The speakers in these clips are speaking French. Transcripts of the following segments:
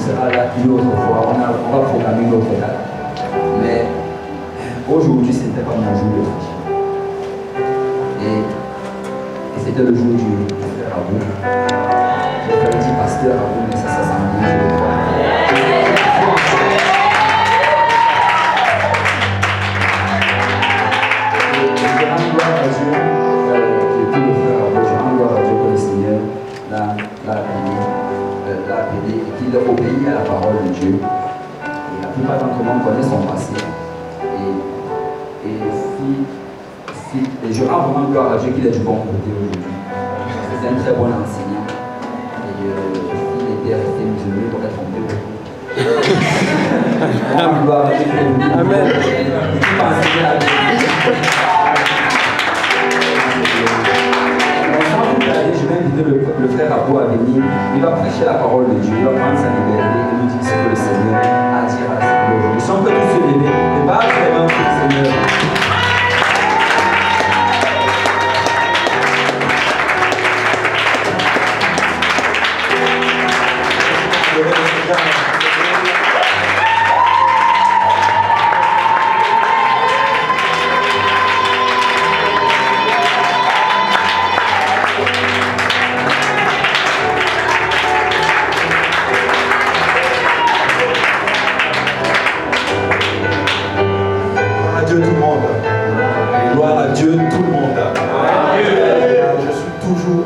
sera là une autre fois. On va programmer une autre date. Mais aujourd'hui, ce n'était pas mon jour de prêche. Et c'était le jour du frère Abou. Je vais faire un petit pasteur Abou, mais ça s'en vient, je le crois. Je rends gloire à Dieu, tout le frère Abou, je rends gloire à Dieu que le Seigneur l'a appelé et qu'il a obéi à la parole de Dieu. Et la plupart d'entre nous connaissent son passé. Et je rends vraiment gloire à Dieu qu'il est du bon côté aujourd'hui. C'est un très bon enseignant. Et s'il était resté musulman, il aurait trompé beaucoup. Je rends gloire à Dieu qu'il est venu. Amen. Il m'a enseigné la vie. Je vais inviter le frère Abou à venir. Il va prêcher la parole de Dieu. Il va prendre sa liberté et nous dire ce que le Seigneur a dit à la Seigneur aujourd'hui. Si on peut tous se lever, et pas vraiment pour le Seigneur.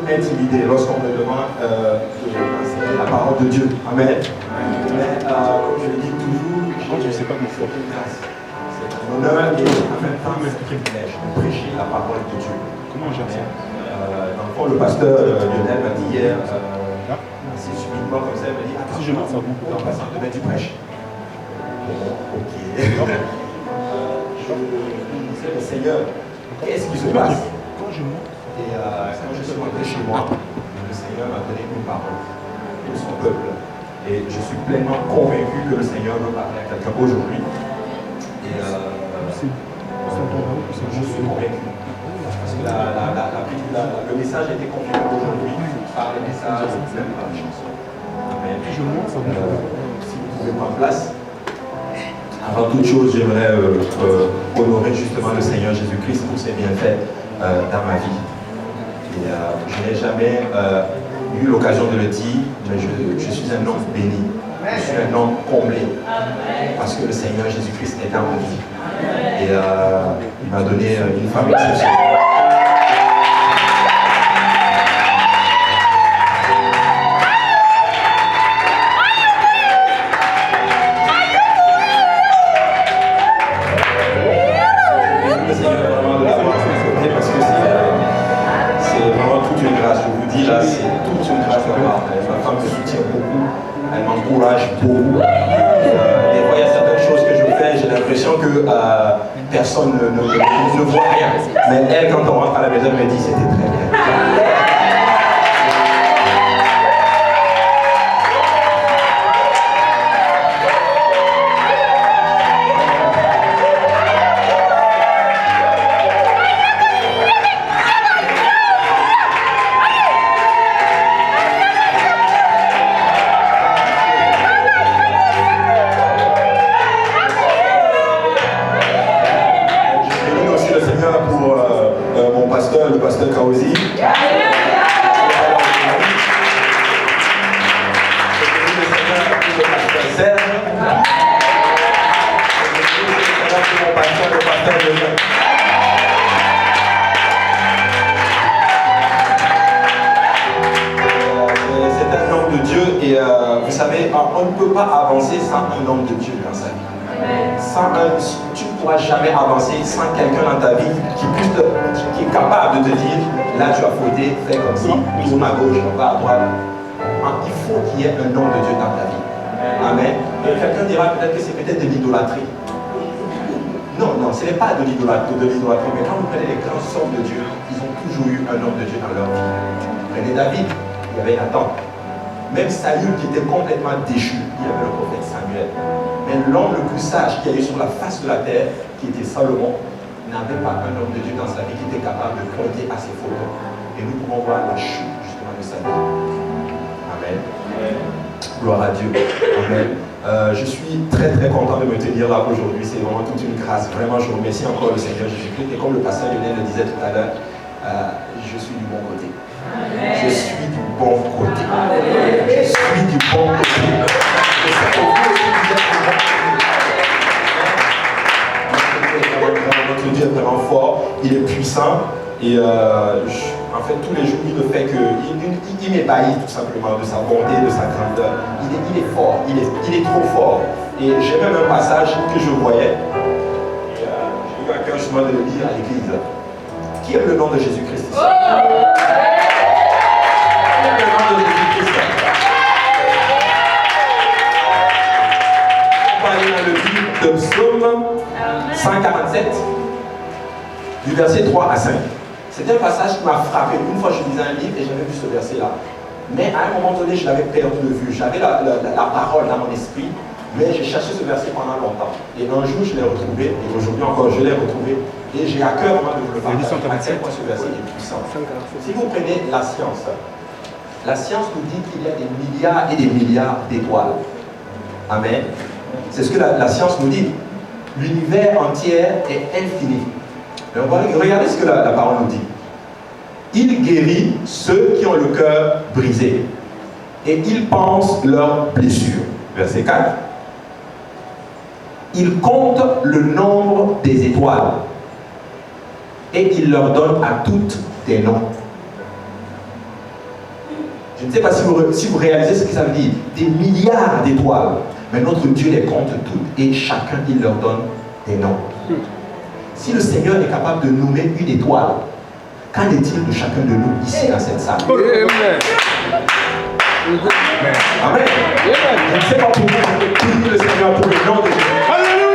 Intimidé lorsqu'on me demande d'enseigner la parole de Dieu. Amen. Mais comme je le dis toujours, je ne sais pas mon faut. C'est un honneur et en même temps un privilège de prêcher la parole de Dieu. Comment j'aime ça? Dans le fond, le pasteur Lionel m'a dit hier, assez subitement comme ça, il m'a dit attends, si je monte, ça va beaucoup en passant de mettre du prêche. Ok. Je disais, le Seigneur, qu'est-ce qui se passe? Quand je monte. Et quand je suis rentré chez moi, le Seigneur m'a donné une parole pour son peuple. Et je suis pleinement convaincu que le Seigneur veut parler à quelqu'un aujourd'hui. Et je suis convaincu. Parce que le message a été confirmé aujourd'hui par les messages, même par les chansons. Amen. Si vous pouvez prendre place. Avant toute chose, j'aimerais honorer justement le Seigneur Jésus-Christ pour ses bienfaits dans ma vie. Et je n'ai jamais eu l'occasion de le dire, mais je suis un homme béni. Je suis un homme comblé. Parce que le Seigneur Jésus-Christ est dans ma vie. Et il m'a donné une femme exceptionnelle. Beaucoup. Des fois, il y a certaines choses que je fais, j'ai l'impression que personne ne voit rien. Mais elle, quand on rentre à la maison, elle me dit c'était très bien. Le pasteur Kaozi. C'est un homme de Dieu et vous savez, on ne peut pas avancer sans un homme de Dieu dans sa vie. Tu ne pourras jamais avancer sans quelqu'un dans ta vie qui est capable de te dire là tu as fauté, fais comme ça, tourne à gauche, va à droite. Il faut qu'il y ait un homme de Dieu dans ta vie. Amen. Et quelqu'un dira peut-être que c'est peut-être de l'idolâtrie. Non, ce n'est pas de l'idolâtrie, mais quand vous prenez les grands hommes de Dieu, ils ont toujours eu un homme de Dieu dans leur vie. Prenez David, il y avait Nathan. Même Saül qui était complètement déchu, il y avait le prophète Samuel. Mais l'homme le plus sage qu'il y a eu sur la face de la terre, qui était Salomon, n'avait pas un homme de Dieu dans sa vie qui était capable de pointer à ses fautes. Et nous pouvons voir la chute justement de sa vie. Amen. Gloire à Dieu. Amen. Je suis très très content de me tenir là aujourd'hui. C'est vraiment toute une grâce. Vraiment, je remercie encore le Seigneur Jésus-Christ. Et comme le pasteur Lionel le disait tout à l'heure, je suis du bon côté. Je suis du bon côté. Je suis du bon côté. Et ça peut vous aussi vous êtes du bon côté. Notre Dieu est vraiment fort. Il est puissant. Et en fait, tous les jours, il ne fait que... Il m'ébahit tout simplement de sa bonté, de sa grandeur. Il est fort, il est trop fort. Et j'ai même un passage que je voyais. Et j'ai eu à cœur justement de le lire à l'église. Qui aime le nom de Jésus-Christ ici? Qui aime le nom de Jésus-Christ? On va aller dans le livre de Psaume 147, du verset 3 à 5. C'était un passage qui m'a frappé. Une fois, je lisais un livre et j'avais vu ce verset-là. Mais à un moment donné, je l'avais perdu de vue. J'avais la parole dans mon esprit, mais j'ai cherché ce verset pendant longtemps. Et un jour, je l'ai retrouvé, et aujourd'hui encore, je l'ai retrouvé. Et j'ai à cœur vraiment de vous le partager. À quel point ce verset est puissant. Si vous prenez la science nous dit qu'il y a des milliards et des milliards d'étoiles. Amen. C'est ce que la science nous dit. L'univers entier est infini. Regardez ce que la parole nous dit. Il guérit ceux qui ont le cœur brisé et il pense leurs blessures. Verset 4. Il compte le nombre des étoiles et il leur donne à toutes des noms. Je ne sais pas si vous réalisez ce que ça veut dire. Des milliards d'étoiles. Mais notre Dieu les compte toutes et chacun il leur donne des noms. Si le Seigneur est capable de nommer une étoile, qu'en est-il de chacun de nous ici dans cette salle? Amen. Amen. Je ne sais pas pour vous, mais priez le Seigneur pour le nom de Jésus. Alléluia.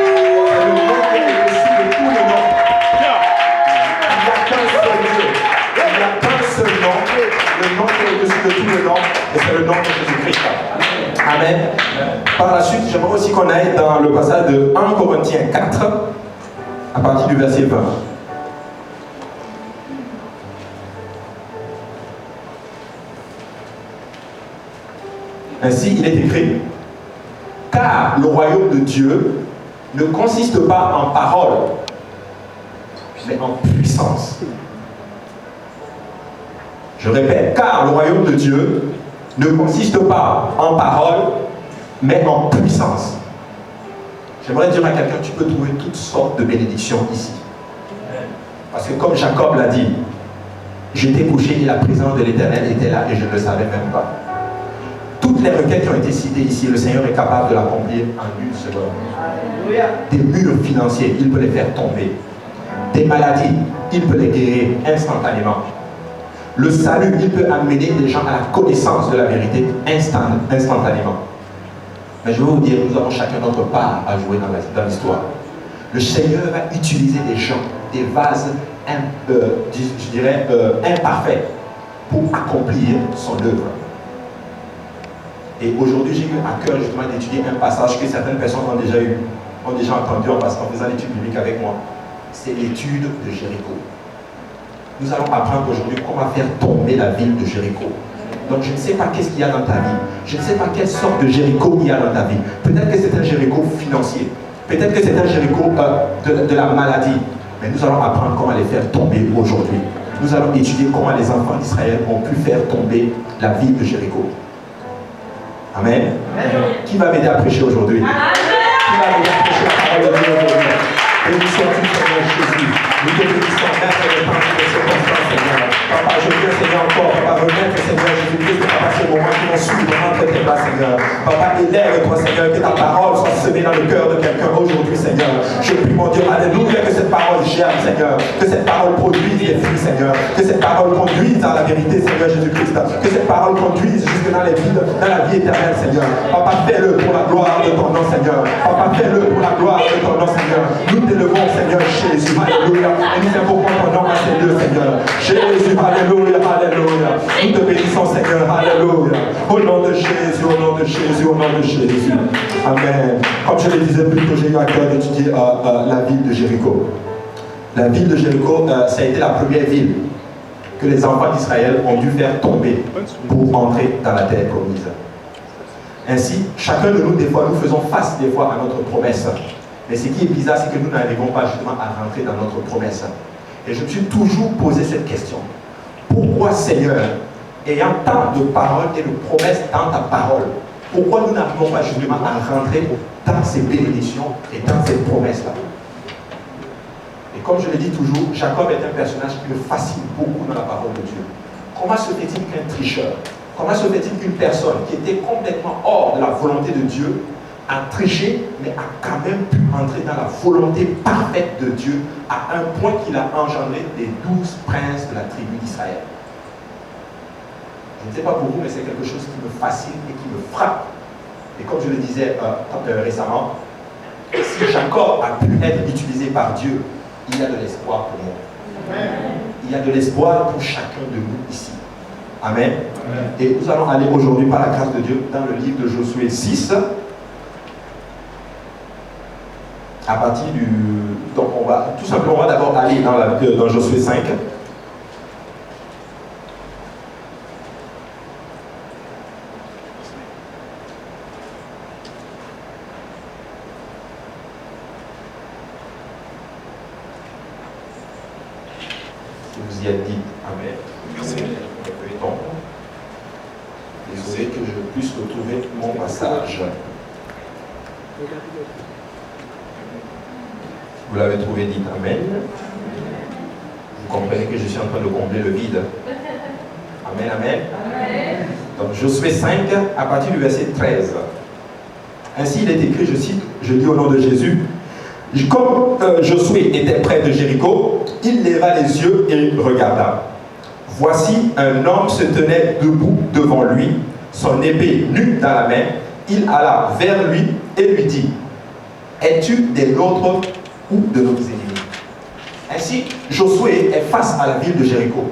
Le nom qui est au-dessus de tous les noms. Il n'y a qu'un seul Dieu. Il n'y a qu'un seul nom. Le nom qui est au-dessus de tous les noms, et c'est le nom de Jésus-Christ. Amen. Par la suite, j'aimerais aussi qu'on aille dans le passage de 1 Corinthiens 4. À partir du verset 20. Ainsi, il est écrit, car le royaume de Dieu ne consiste pas en parole, mais en puissance. Je répète, car le royaume de Dieu ne consiste pas en parole, mais en puissance. J'aimerais dire à quelqu'un, tu peux trouver toutes sortes de bénédictions ici. Parce que comme Jacob l'a dit, j'étais couché et la présence de l'Éternel était là et je ne le savais même pas. Toutes les requêtes qui ont été citées ici, le Seigneur est capable de l'accomplir en une seconde. Des murs financiers, il peut les faire tomber. Des maladies, il peut les guérir instantanément. Le salut, il peut amener les gens à la connaissance de la vérité instantanément. Mais je vais vous dire, nous avons chacun notre part à jouer dans l'histoire. Le Seigneur va utiliser des gens, des vases, imparfaits pour accomplir son œuvre. Et aujourd'hui, j'ai eu à cœur justement d'étudier un passage que certaines personnes ont déjà entendu en faisant l'étude biblique avec moi. C'est l'étude de Jéricho. Nous allons apprendre aujourd'hui comment faire tomber la ville de Jéricho. Donc je ne sais pas qu'est-ce qu'il y a dans ta vie. Je ne sais pas quelle sorte de Jéricho il y a dans ta vie. Peut-être que c'est un Jéricho financier. Peut-être que c'est un Jéricho de la maladie. Mais nous allons apprendre comment les faire tomber aujourd'hui. Nous allons étudier comment les enfants d'Israël ont pu faire tomber la ville de Jéricho. Amen. Amen. Qui va m'aider à prêcher aujourd'hui? Qui va m'aider à prêcher la parole de Dieu aujourd'hui? Bénissons-tu, Seigneur Jésus. Nous te bénissons, Maître de temps de circonstances, Seigneur. Papa, je viens, Seigneur, encore. Papa, remettre, Seigneur Jésus-Christ, Papa, ces moments qui vont suivre entre tes bras, Seigneur. Papa, élève-toi, Seigneur, que ta parole soit semée dans le cœur de quelqu'un aujourd'hui, Seigneur. Je prie, mon Dieu, alléluia, que cette parole germe, Seigneur. Que cette parole produise des fruits, Seigneur. Que cette parole conduise dans la vérité, Seigneur Jésus-Christ. Que cette parole conduise jusque dans la vie éternelle, Seigneur. Papa, fais-le pour la gloire de ton nom, Seigneur. Papa, fais-le pour la gloire de ton nom, Seigneur. Nous t'élevons, Seigneur Jésus. Alléluia. Et nous invoquons ton nom à ces lieux, Seigneur. Jésus, alléluia, alléluia. Nous te bénissons, Seigneur, alléluia. Au nom de Jésus, au nom de Jésus, au nom de Jésus. Amen. Comme je le disais plus tôt, j'ai eu à cœur d'étudier la ville de Jéricho. La ville de Jéricho, ça a été la première ville que les enfants d'Israël ont dû faire tomber pour entrer dans la terre promise. Ainsi, chacun de nous, des fois, nous faisons face des fois à notre promesse. Mais ce qui est bizarre, c'est que nous n'arrivons pas justement à rentrer dans notre promesse. Et je me suis toujours posé cette question. Pourquoi, Seigneur, ayant tant de paroles et de promesses dans ta parole, pourquoi nous n'arrivons pas justement à rentrer dans ces bénédictions et dans ces promesses-là? Et comme je le dis toujours, Jacob est un personnage qui me fascine beaucoup dans la parole de Dieu. Comment se fait-il qu'un tricheur, comment se fait-il qu'une personne qui était complètement hors de la volonté de Dieu a triché, mais a quand même pu entrer dans la volonté parfaite de Dieu à un point qu'il a engendré les 12 princes de la tribu d'Israël? Je ne sais pas pour vous, mais c'est quelque chose qui me fascine et qui me frappe. Et comme je le disais récemment, si Jacob a pu être utilisé par Dieu, il y a de l'espoir pour moi. Il y a de l'espoir pour chacun de nous ici. Amen. Amen. Et nous allons aller aujourd'hui, par la grâce de Dieu, dans le livre de Josué 6. À partir du... Donc on va tout simplement d'abord aller dans Josué 5. Si vous y êtes dit, amen. Merci. Désolé que je puisse retrouver mon passage. Vous l'avez trouvé, dites amen. Vous comprenez que je suis en train de combler le vide. Amen, amen. Amen. Donc Josué 5, à partir du verset 13. Ainsi il est écrit, je cite, je dis au nom de Jésus, comme Josué était près de Jéricho, il leva les yeux et regarda. Voici un homme se tenait debout devant lui, son épée nue dans la main. Il alla vers lui et lui dit, es-tu des nôtres ou de nos ennemis? Ainsi, Josué est face à la ville de Jéricho.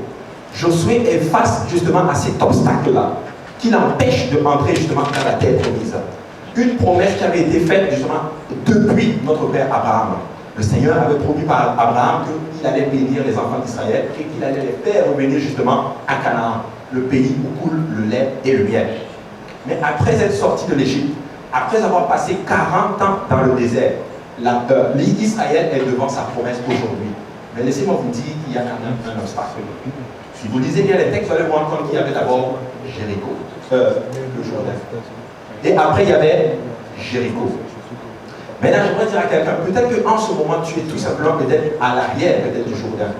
Josué est face justement à cet obstacle-là, qui l'empêche de entrer justement dans la terre promise. Une promesse qui avait été faite justement depuis notre père Abraham. Le Seigneur avait promis par Abraham qu'il allait bénir les enfants d'Israël et qu'il allait les faire revenir justement à Canaan, le pays où coule le lait et le miel. Mais après être sorti de l'Égypte, après avoir passé 40 ans dans le désert, l'Israël est devant sa promesse aujourd'hui. Mais laissez-moi vous dire qu'il y a quand même un obstacle. Si vous lisez bien les textes, vous allez vous rendre compte qu'il y avait d'abord Jéricho, le Jourdain. Et après, il y avait Jéricho. Maintenant, j'aimerais dire à quelqu'un, peut-être qu'en ce moment, tu es tout simplement peut-être à l'arrière peut-être du Jourdain.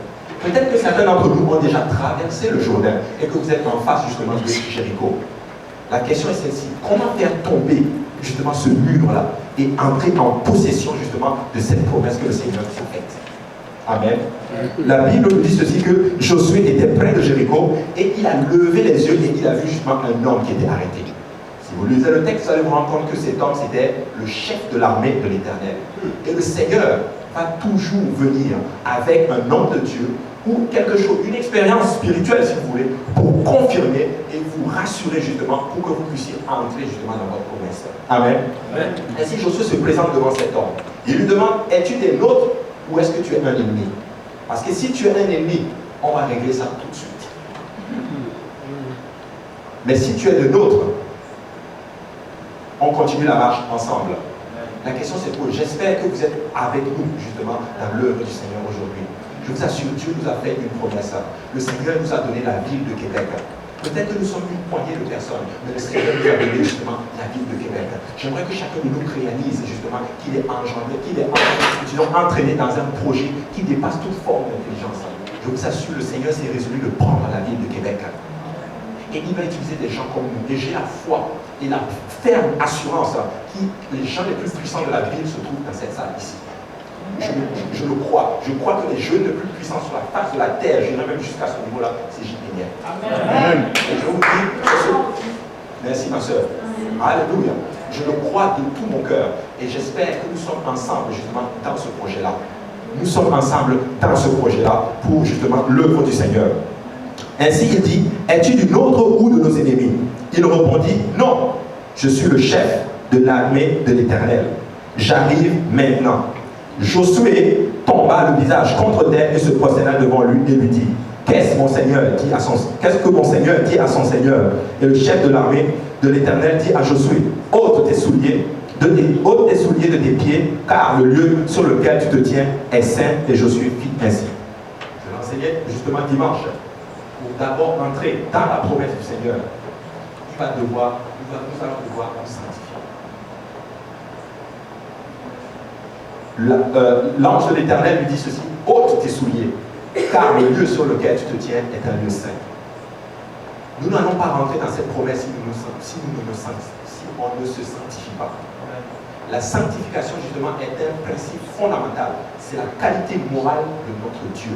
Peut-être que certains d'entre nous ont déjà traversé le Jourdain et que vous êtes en face justement de Jéricho. La question est celle-ci, comment faire tomber justement ce mur-là et entrer en possession justement de cette promesse que le Seigneur nous a faite? Amen. La Bible nous dit ceci, que Josué était près de Jéricho et il a levé les yeux et il a vu justement un homme qui était arrêté. Si vous lisez le texte, vous allez vous rendre compte que cet homme, c'était le chef de l'armée de l'Éternel. Et le Seigneur va toujours venir avec un homme de Dieu ou quelque chose, une expérience spirituelle si vous voulez, pour confirmer et vous rassurer justement pour que vous puissiez entrer justement dans votre promesse. Amen. Amen. Ainsi Josué se présente devant cet homme. Il lui demande, es-tu des nôtres ou est-ce que tu es un ennemi? Parce que si tu es un ennemi, on va régler ça tout de suite. Mais si tu es de nôtres, on continue la marche ensemble. La question c'est pour, j'espère que vous êtes avec nous justement dans l'œuvre du Seigneur aujourd'hui. Je vous assure, Dieu nous a fait une promesse. Le Seigneur nous a donné la ville de Québec. Peut-être que nous sommes une poignée de personnes, mais le Seigneur nous a donné justement la ville de Québec. J'aimerais que chacun de nous réalise justement qu'il est engendré, qu'il est entraîné dans un projet qui dépasse toute forme d'intelligence. Je vous assure, le Seigneur s'est résolu de prendre la ville de Québec. Et il va utiliser des gens comme nous. Et j'ai la foi et la ferme assurance que les gens les plus puissants de la ville se trouvent dans cette salle ici. Je le crois. Je crois que les jeunes les plus puissants sur la face de la terre, j'irai même jusqu'à ce niveau-là, c'est J.P. Amen. Et je vous dis, merci ma soeur. Alléluia. Je le crois de tout mon cœur. Et j'espère que nous sommes ensemble justement dans ce projet-là. Nous sommes ensemble dans ce projet-là pour justement l'œuvre du Seigneur. Ainsi il dit, es-tu du nôtre ou de nos ennemis? Il répondit, non, je suis le chef de l'armée de l'Éternel. J'arrive maintenant. Josué tomba le visage contre terre et se prosterna devant lui et lui dit, qu'est-ce que mon Seigneur dit à son Seigneur? Et le chef de l'armée de l'Éternel dit à Josué, ôte tes souliers de tes pieds, car le lieu sur lequel tu te tiens est saint. Et Josué fit ainsi. Je l'enseignais justement dimanche. Pour d'abord entrer dans la promesse du Seigneur, nous allons devoir nous sanctifier. L'ange de l'Éternel lui dit ceci, ôte tes souliers, car le lieu sur lequel tu te tiens est un lieu saint. Nous n'allons pas rentrer dans cette promesse si on ne se sanctifie pas. La sanctification, justement, est un principe fondamental. C'est la qualité morale de notre Dieu.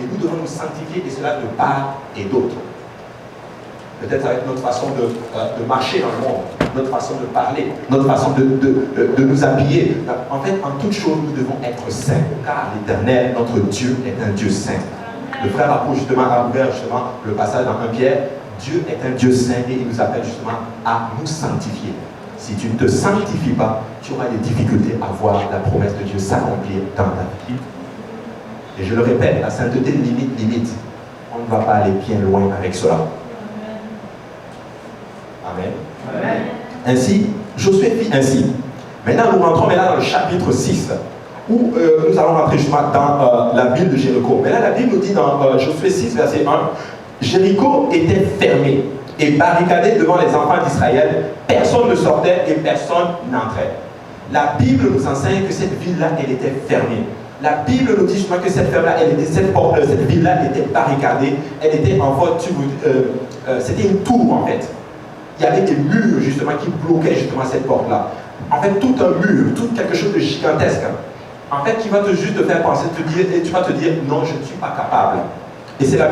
Et nous devons nous sanctifier, et cela de part et d'autre. Peut-être avec notre façon de marcher dans le monde, notre façon de parler, notre façon de nous habiller. En fait, en toute chose, nous devons être saints, car l'Éternel, notre Dieu, est un Dieu saint. Le frère Apôtre justement a ouvert le passage dans 1 Pierre. Dieu est un Dieu saint et il nous appelle justement à nous sanctifier. Si tu ne te sanctifies pas, tu auras des difficultés à voir la promesse de Dieu s'accomplir dans ta vie. Et je le répète, la sainteté limite. On ne va pas aller bien loin avec cela. Amen. Amen. Ainsi, Josué fit ainsi. Maintenant, nous rentrons dans le chapitre 6, où nous allons rentrer justement dans la ville de Jéricho. Mais là, la Bible nous dit dans Josué 6, verset 1, Jéricho était fermé et barricadé devant les enfants d'Israël. Personne ne sortait et personne n'entrait. La Bible nous enseigne que cette ville-là, elle était fermée. La Bible nous dit justement que cette ville-là était barricadée. Elle était en fait, c'était une tour en fait. Il y avait des murs justement qui bloquaient justement cette porte-là. En fait, tout un mur, tout quelque chose de gigantesque. En fait, qui va juste te faire penser, et tu vas te dire, non, je ne suis pas capable. Et c'est la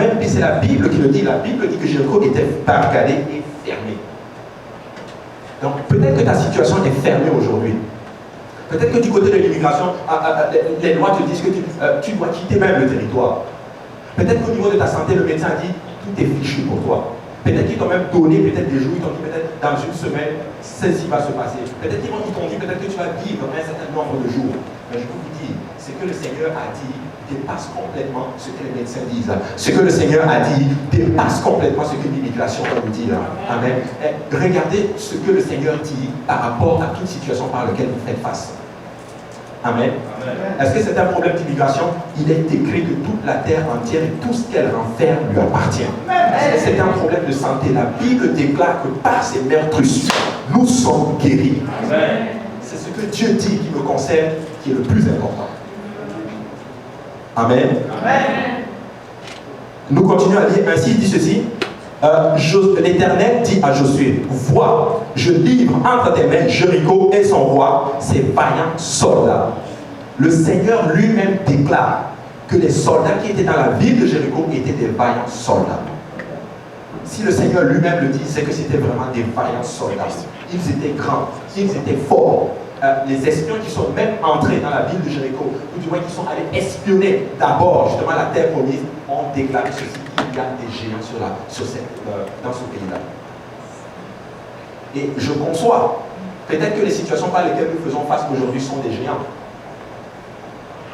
Bible qui le dit. La Bible dit que Jéricho était barricadé et fermé. Donc, peut-être que ta situation est fermée aujourd'hui. Peut-être que du côté de l'immigration, les lois te disent que tu dois quitter même le territoire. Peut-être qu'au niveau de ta santé, le médecin dit, tout est fichu pour toi. Peut-être qu'ils t'ont même donné des jours, ils t'ont dit peut-être dans une semaine, ceci va se passer. Peut-être qu'ils t'ont dit peut-être que tu vas vivre un certain nombre de jours. Mais je peux vous dire, ce que le Seigneur a dit dépasse complètement ce que les médecins disent. Ce que le Seigneur a dit dépasse complètement ce que l'immigration va nous dire. Amen. Et regardez ce que le Seigneur dit par rapport à toute situation par laquelle vous faites face. Amen. Est-ce que c'est un problème d'immigration? Il est écrit que toute la terre entière et tout ce qu'elle renferme lui appartient. Est-ce que c'est un problème de santé? La Bible déclare que par ses meurtrissures, nous sommes guéris. C'est ce que Dieu dit qui me concerne qui est le plus important. Amen. Nous continuons à lire. Ainsi, il dit ceci. L'Éternel dit à Josué, vois, je livre entre tes mains Jéricho et son roi, ses vaillants soldats. Le Seigneur lui-même déclare que les soldats qui étaient dans la ville de Jéricho étaient des vaillants soldats. Si le Seigneur lui-même le dit, c'est que c'était vraiment des vaillants soldats. Ils étaient grands, ils étaient forts. Les espions qui sont même entrés dans la ville de Jéricho, ou du moins qui sont allés espionner d'abord justement la terre promise, ont déclaré ceci. Il y a des géants dans ce pays-là. Et je conçois, peut-être que les situations par lesquelles nous faisons face aujourd'hui sont des géants.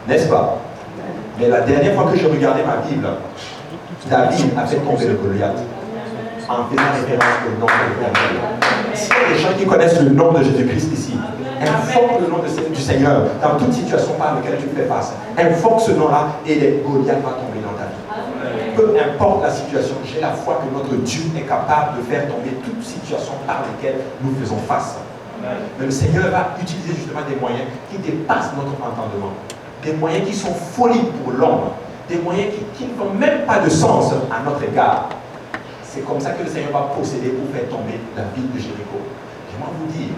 N'est-ce pas? Mais la dernière fois que j'ai regardé ma Bible, David a fait tomber le Goliath en faisant référence au nom de l'Éternel. S'il y a des gens qui connaissent le nom de Jésus-Christ ici, invoque le nom du Seigneur dans toute situation par laquelle tu fais face. Invoque ce nom-là et les Goliaths vont tomber dans ta vie. Peu importe la situation, j'ai la foi que notre Dieu est capable de faire tomber toute situation par laquelle nous faisons face. Mais le Seigneur va utiliser justement des moyens qui dépassent notre entendement. Des moyens qui sont folies pour l'homme. Des moyens qui ne font même pas de sens à notre égard. C'est comme ça que le Seigneur va procéder pour faire tomber la ville de Jéricho. J'aimerais vous dire,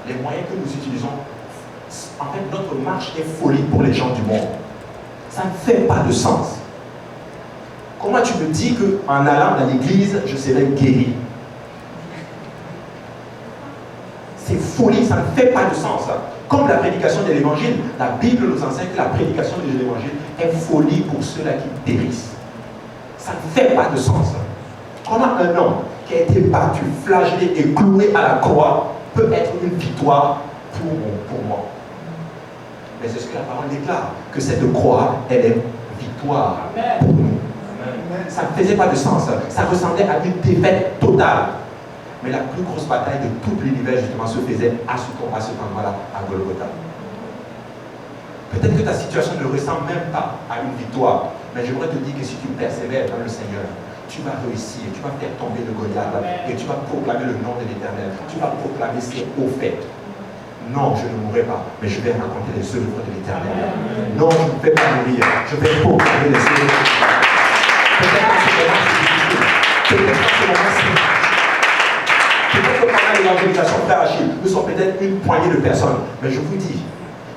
les moyens que nous utilisons, en fait, notre marche est folie pour les gens du monde. Ça ne fait pas de sens. Comment tu me dis qu'en allant dans l'église, je serai guéri? C'est folie, ça ne fait pas de sens. Comme la prédication de l'évangile, la Bible nous enseigne que la prédication de l'évangile est folie pour ceux-là qui périssent. Ça ne fait pas de sens. Comment un homme qui a été battu, flagellé et cloué à la croix peut être une victoire pour moi? Mais c'est ce que la parole déclare, que cette croix, elle est victoire pour nous. Ça ne faisait pas de sens. Ça ressemblait à une défaite totale. Mais la plus grosse bataille de tout l'univers, justement, se faisait à cet endroit-là, à Golgotha. Peut-être que ta situation ne ressemble même pas à une victoire. Mais j'aimerais te dire que si tu persévères dans le Seigneur, tu vas réussir, tu vas faire tomber le Goliath et tu vas proclamer le nom de l'Éternel. Tu vas proclamer ses hauts faits. Non, je ne mourrai pas, mais je vais raconter les œuvres de l'Éternel. Non, je ne vais pas mourir, je vais proclamer les œuvres de l'Éternel. Peut-être que ce moment c'est difficile. Peut-être que ce moment c'est difficile. Peut-être que pendant l'évangélisation, frère Achille, nous sommes peut-être une poignée de personnes. Mais je vous dis,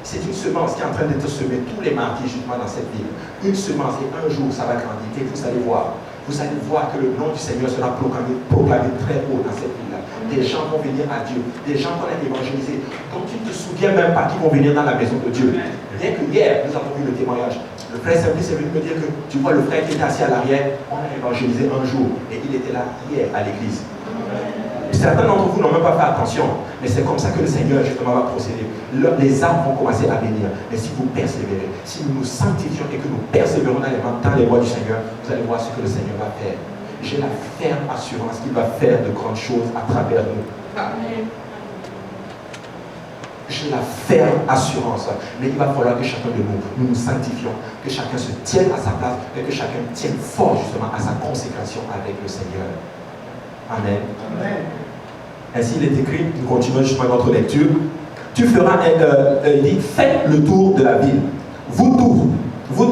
c'est une semence qui est en train d'être semée tous les mardis justement dans cette ville. Une semence et un jour ça va grandir et vous allez voir. Vous allez voir que le nom du Seigneur sera proclamé très haut dans cette ville-là. Des gens vont venir à Dieu. Des gens qu'on a évangélisés. Donc tu ne te souviens même pas qu'ils vont venir dans la maison de Dieu. Rien que hier, nous avons vu le témoignage. Le frère Simplice est venu me dire que tu vois le frère qui était assis à l'arrière, on a évangélisé un jour et il était là hier à l'église. Certains d'entre vous n'ont même pas fait attention, mais c'est comme ça que le Seigneur justement va procéder. Les âmes vont commencer à venir, mais si vous persévérez, si nous nous sanctifions et que nous persévérons dans les voies du Seigneur, vous allez voir ce que le Seigneur va faire. J'ai la ferme assurance qu'il va faire de grandes choses à travers nous. J'ai la ferme assurance, mais il va falloir que chacun de nous nous sanctifions, que chacun se tienne à sa place et que chacun tienne fort justement à sa consécration avec le Seigneur. Amen. Amen. Ainsi, il est écrit, nous continuons justement notre lecture. Tu feras, il dit, faites le tour de la ville. Vous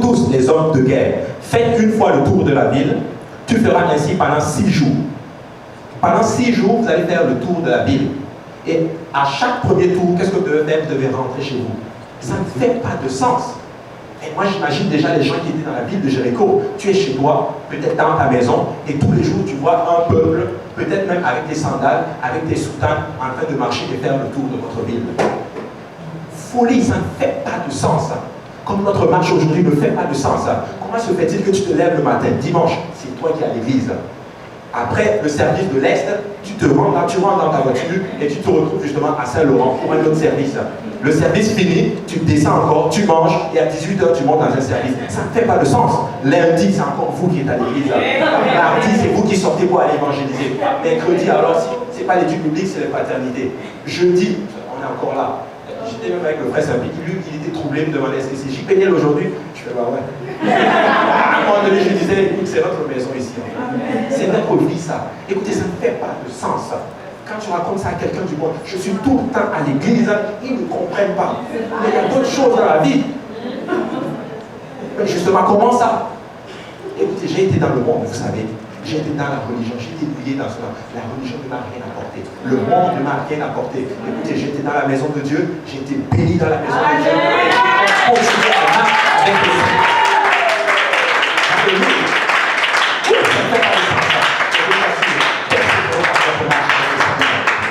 tous, les hommes de guerre, faites une fois le tour de la ville. Tu feras ainsi pendant 6 jours. Pendant 6 jours, vous allez faire le tour de la ville. Et à chaque premier tour, qu'est-ce que vous devez faire? Vous devez rentrer chez vous. Ça ne fait pas de sens. Et moi, j'imagine déjà les gens qui étaient dans la ville de Jéricho. Tu es chez toi, peut-être dans ta maison, et tous les jours, tu vois un peuple, peut-être même avec des sandales, avec des soutanes, en train de marcher et faire le tour de votre ville. Folie, ça ne fait pas de sens. Comme notre marche aujourd'hui ne fait pas de sens. Comment se fait-il que tu te lèves le matin, dimanche, c'est toi qui es à l'église? Après le service de l'Est, tu rentres dans ta voiture et tu te retrouves justement à Saint-Laurent pour un autre service. Le service fini, tu descends encore, tu manges et à 18h tu montes dans un service. Ça ne fait pas de sens. Lundi, c'est encore vous qui êtes à l'église. Mardi, c'est vous qui sortez pour aller évangéliser. Mercredi, alors, ce n'est pas l'étude publique, c'est la paternité. Jeudi, on est encore là. J'étais même avec le frère Saint-Pic, lui, il était troublé, il me demandait est-ce que c'est JPNL aujourd'hui? Je fais bah ouais. À un moment donné, je disais, écoute, c'est notre maison ici. C'est notre vie, ça. Écoutez, ça ne fait pas de sens. Quand tu racontes ça à quelqu'un du monde, je suis tout le temps à l'église, ils ne comprennent pas. Mais il y a d'autres choses dans la vie. Mais justement, comment ça? Écoutez, j'ai été dans le monde, vous savez. J'ai été dans la religion, j'ai été lié dans cela. La religion ne m'a rien apporté. Le monde ne m'a rien apporté. Écoutez, j'étais dans la maison de Dieu, j'ai été béni dans la maison de Dieu. Et j'ai continué à marcher avec le Seigneur. Alléluia. Ça ne fait pas de sens, ça.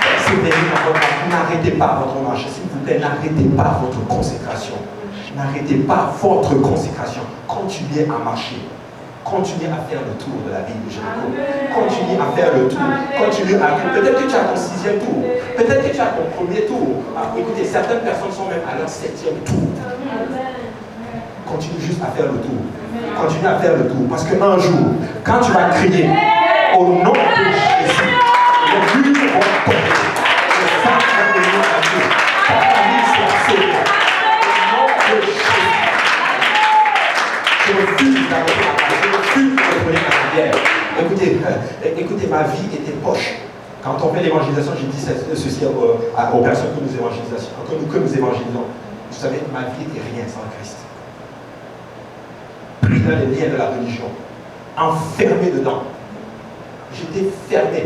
Persévérez dans votre marche. N'arrêtez pas votre marche. S'il vous plaît, n'arrêtez pas votre consécration. N'arrêtez pas votre consécration. Continuez à marcher. Continuez à faire le tour de la ville de Jéricho. Continuez à faire le tour. Continuez à... Peut-être que tu as ton 6e tour. Peut-être que tu as ton 1er tour. Écoutez, certaines personnes sont même à leur 7e tour. Continue juste à faire le tour. Continue à faire le tour. Parce qu'un jour, quand tu vas crier au nom de Jésus, les murs vont tomber. Les femmes vont venir à Dieu. Ta famille sera sauvée. Au nom de Jésus. Je refuse d'arrêter la marche. Je refuse de retourner à la guerre. Écoutez, ma vie était poche. Quand on fait l'évangélisation, j'ai dit ceci aux personnes que nous évangélisons. Vous savez, ma vie n'était rien sans Christ. Pris dans les liens de la religion. Enfermé dedans. J'étais fermé.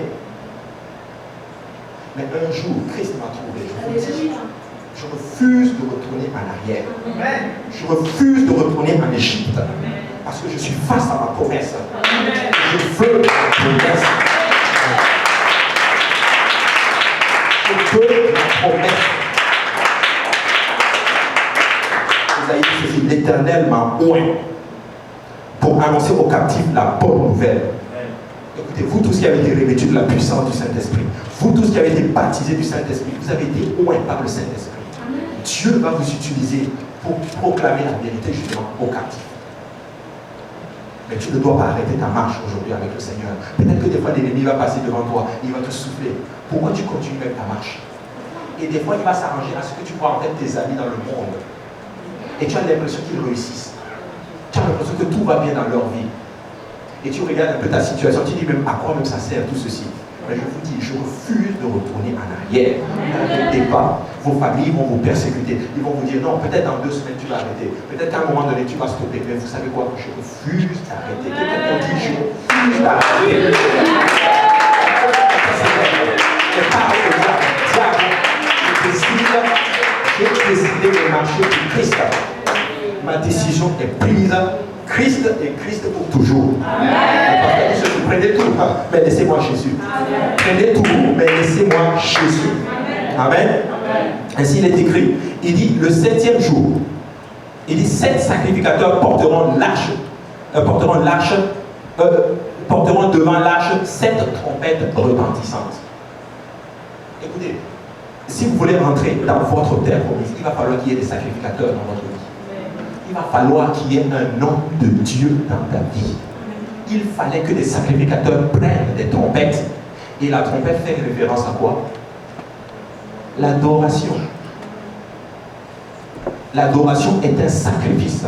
Mais un jour, Christ m'a trouvé. Je vous dis, je refuse de retourner en arrière. Je refuse de retourner en Égypte. Parce que je suis face à ma promesse. Je veux ma promesse. Je veux ma promesse. Isaïe dit ceci, l'Éternel m'a oint pour annoncer aux captifs la bonne nouvelle. Écoutez, vous tous qui avez été revêtus de la puissance du Saint-Esprit, vous tous qui avez été baptisés du Saint-Esprit, vous avez été oints par le Saint-Esprit. Dieu va vous utiliser pour proclamer la vérité justement aux captifs. Mais tu ne dois pas arrêter ta marche aujourd'hui avec le Seigneur. Peut-être que des fois l'ennemi va passer devant toi, il va te souffler. Pourquoi tu continues avec ta marche? Et des fois il va s'arranger à ce que tu vois en fait tes amis dans le monde. Et tu as l'impression qu'ils réussissent. Tu as l'impression que tout va bien dans leur vie. Et tu regardes un peu ta situation, tu dis même à quoi même ça sert tout ceci. Mais je vous dis, je refuse de retourner en arrière. N'arrêtez pas. Vos familles vont vous persécuter. Ils vont vous dire non, peut-être dans 2 semaines tu vas arrêter. Peut-être qu'à un moment donné tu vas stopper. Mais vous savez quoi? Je refuse d'arrêter. Quelqu'un dit je refuse d'arrêter. Et par le diable, j'ai décidé de marcher pour Christ. Ma décision est prise. Christ et Christ pour toujours. Parce que prenez tout, mais laissez-moi Jésus. Prenez tout, mais laissez-moi Jésus. Amen. Ainsi il est écrit. Il dit le 7e jour. Il dit 7 sacrificateurs porteront devant l'arche 7 trompettes retentissantes. Écoutez, si vous voulez rentrer dans votre terre promise, il va falloir qu'il y ait des sacrificateurs dans votre vie. Il va falloir qu'il y ait un nom de Dieu dans ta vie. Il fallait que des sacrificateurs prennent des trompettes. Et la trompette fait référence à quoi? L'adoration. L'adoration est un sacrifice.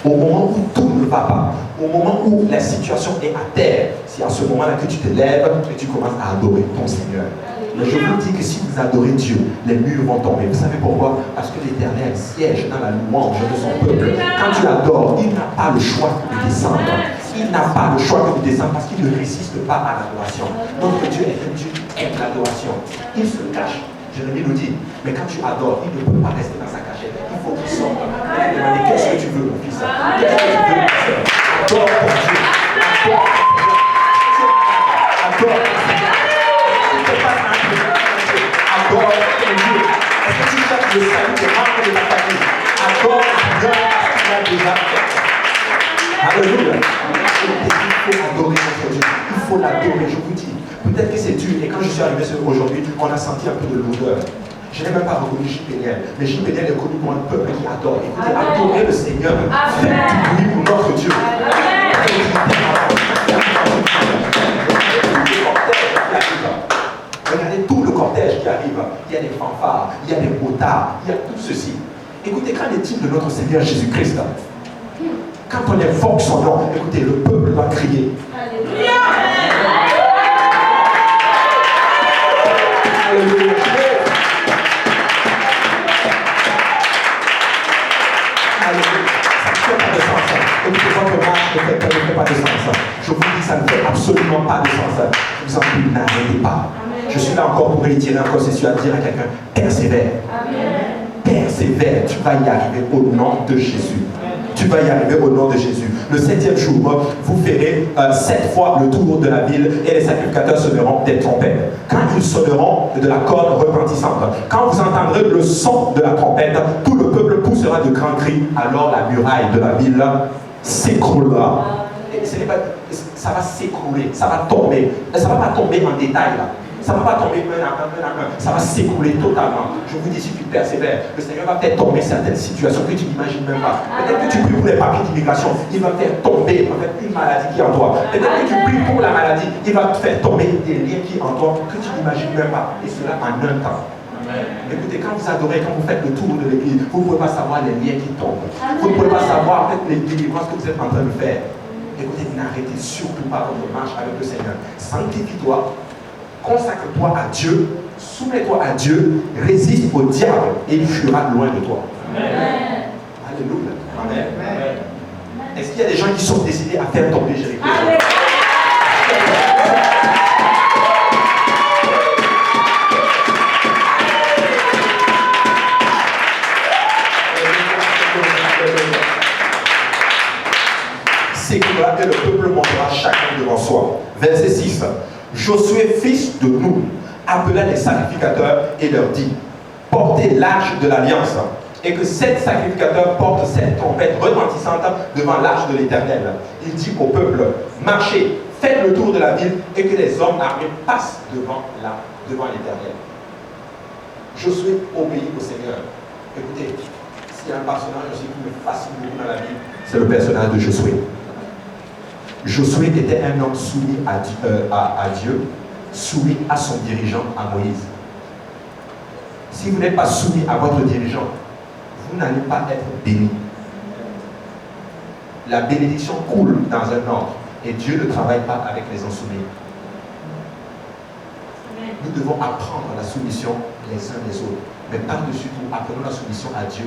Au moment où tout ne va pas, au moment où la situation est à terre, c'est à ce moment-là que tu te lèves et tu commences à adorer ton Seigneur. Mais je vous dis que si vous adorez Dieu, les murs vont tomber. Vous savez pourquoi? Parce que l'Éternel siège dans la louange de son peuple. Quand tu adores, il n'a pas le choix de descendre. Il n'a pas le choix de descendre parce qu'il ne résiste pas à l'adoration. Notre Dieu est un Dieu qui aime l'adoration. Il se cache. Jérémie nous dit, mais quand tu adores, il ne peut pas rester dans sa cachette. Il faut qu'il sorte. Il va demander, qu'est-ce que tu veux, mon fils? Qu'est-ce que tu veux, mon frère? Adore ton Dieu. Adore ton Seigneur. Adore ton Dieu. Est-ce que tu cherches le salut des membres de ta famille? Adore Dieu parce qu'il a déjà fait. Alléluia. Il faut adorer notre Dieu. Il faut l'adorer, je vous dis. Peut-être que c'est dur. Et quand je suis arrivé aujourd'hui, on a senti un peu de l'odeur. Je n'ai même pas reconnu J. Péniel. Mais J. Péniel est connu pour un peuple qui adore. Écoutez, adorer le Seigneur. Faites du bruit pour notre Dieu. Regardez tout le cortège qui arrive. Il y a des fanfares, il y a des motards, il y a tout ceci. Écoutez, qu'en est-il de notre Seigneur Jésus-Christ? Quand on invoque son nom, écoutez, le peuple va crier. Alléluia. Alléluia. Ça ne fait pas de sens. Écoutez, votre marche ne fait pas de sens. Je vous dis, ça ne fait absolument pas de sens. Je vous en prie, n'arrêtez pas. Je suis là encore pour réitérer encore ceci, à dire à quelqu'un, persévère. Persévère, tu vas y arriver au nom de Jésus. Tu vas y arriver au nom de Jésus. Le 7e jour, vous ferez 7 fois le tour de la ville et les sacrificateurs sonneront des trompettes. Quand ils sonneront de la corde retentissante, quand vous entendrez le son de la trompette, tout le peuple poussera de grands cris, alors la muraille de la ville s'écroulera. Ça va s'écrouler, ça va tomber. Ça ne va pas tomber en détail là. Ça ne va pas tomber un à un. Ça va s'écrouler totalement. Je vous dis, si tu persévères, le Seigneur va peut-être tomber certaines situations que tu n'imagines même pas. Peut-être que tu pries pour les papiers d'immigration, il va faire tomber en fait, une maladie qui est en toi. Peut-être que tu pries pour la maladie, il va te faire tomber des liens qui sont en toi que tu n'imagines même pas. Et cela en un temps. Écoutez, quand vous adorez, quand vous faites le tour de l'église, vous ne pouvez pas savoir les liens qui tombent. Vous ne pouvez pas savoir en fait, les délivrances que vous êtes en train de faire. Écoutez, n'arrêtez surtout pas votre marche avec le Seigneur. Sanctifie-toi. Consacre-toi à Dieu, soumets-toi à Dieu, résiste au diable et il fuira loin de toi. Amen. Alléluia. Amen. Amen. Est-ce qu'il y a des gens qui sont décidés à faire tomber Jéricho? S'écrira et le peuple montera chacun devant soi. Verset 6. Josué, fils de Nun, appela les sacrificateurs et leur dit, portez l'arche de l'alliance et que 7 sacrificateurs portent 7 trompettes retentissantes devant l'arche de l'Éternel. Il dit au peuple, marchez, faites le tour de la ville et que les hommes armés passent devant l'Éternel. Josué obéit au Seigneur. Écoutez, s'il y a un personnage aussi qui me fascine beaucoup dans la Bible, c'est le personnage de Josué. Josué était un homme soumis à Dieu, soumis à son dirigeant, à Moïse. Si vous n'êtes pas soumis à votre dirigeant, vous n'allez pas être béni. La bénédiction coule dans un ordre et Dieu ne travaille pas avec les insoumis. Nous devons apprendre la soumission les uns les autres. Mais par-dessus tout, apprenons la soumission à Dieu,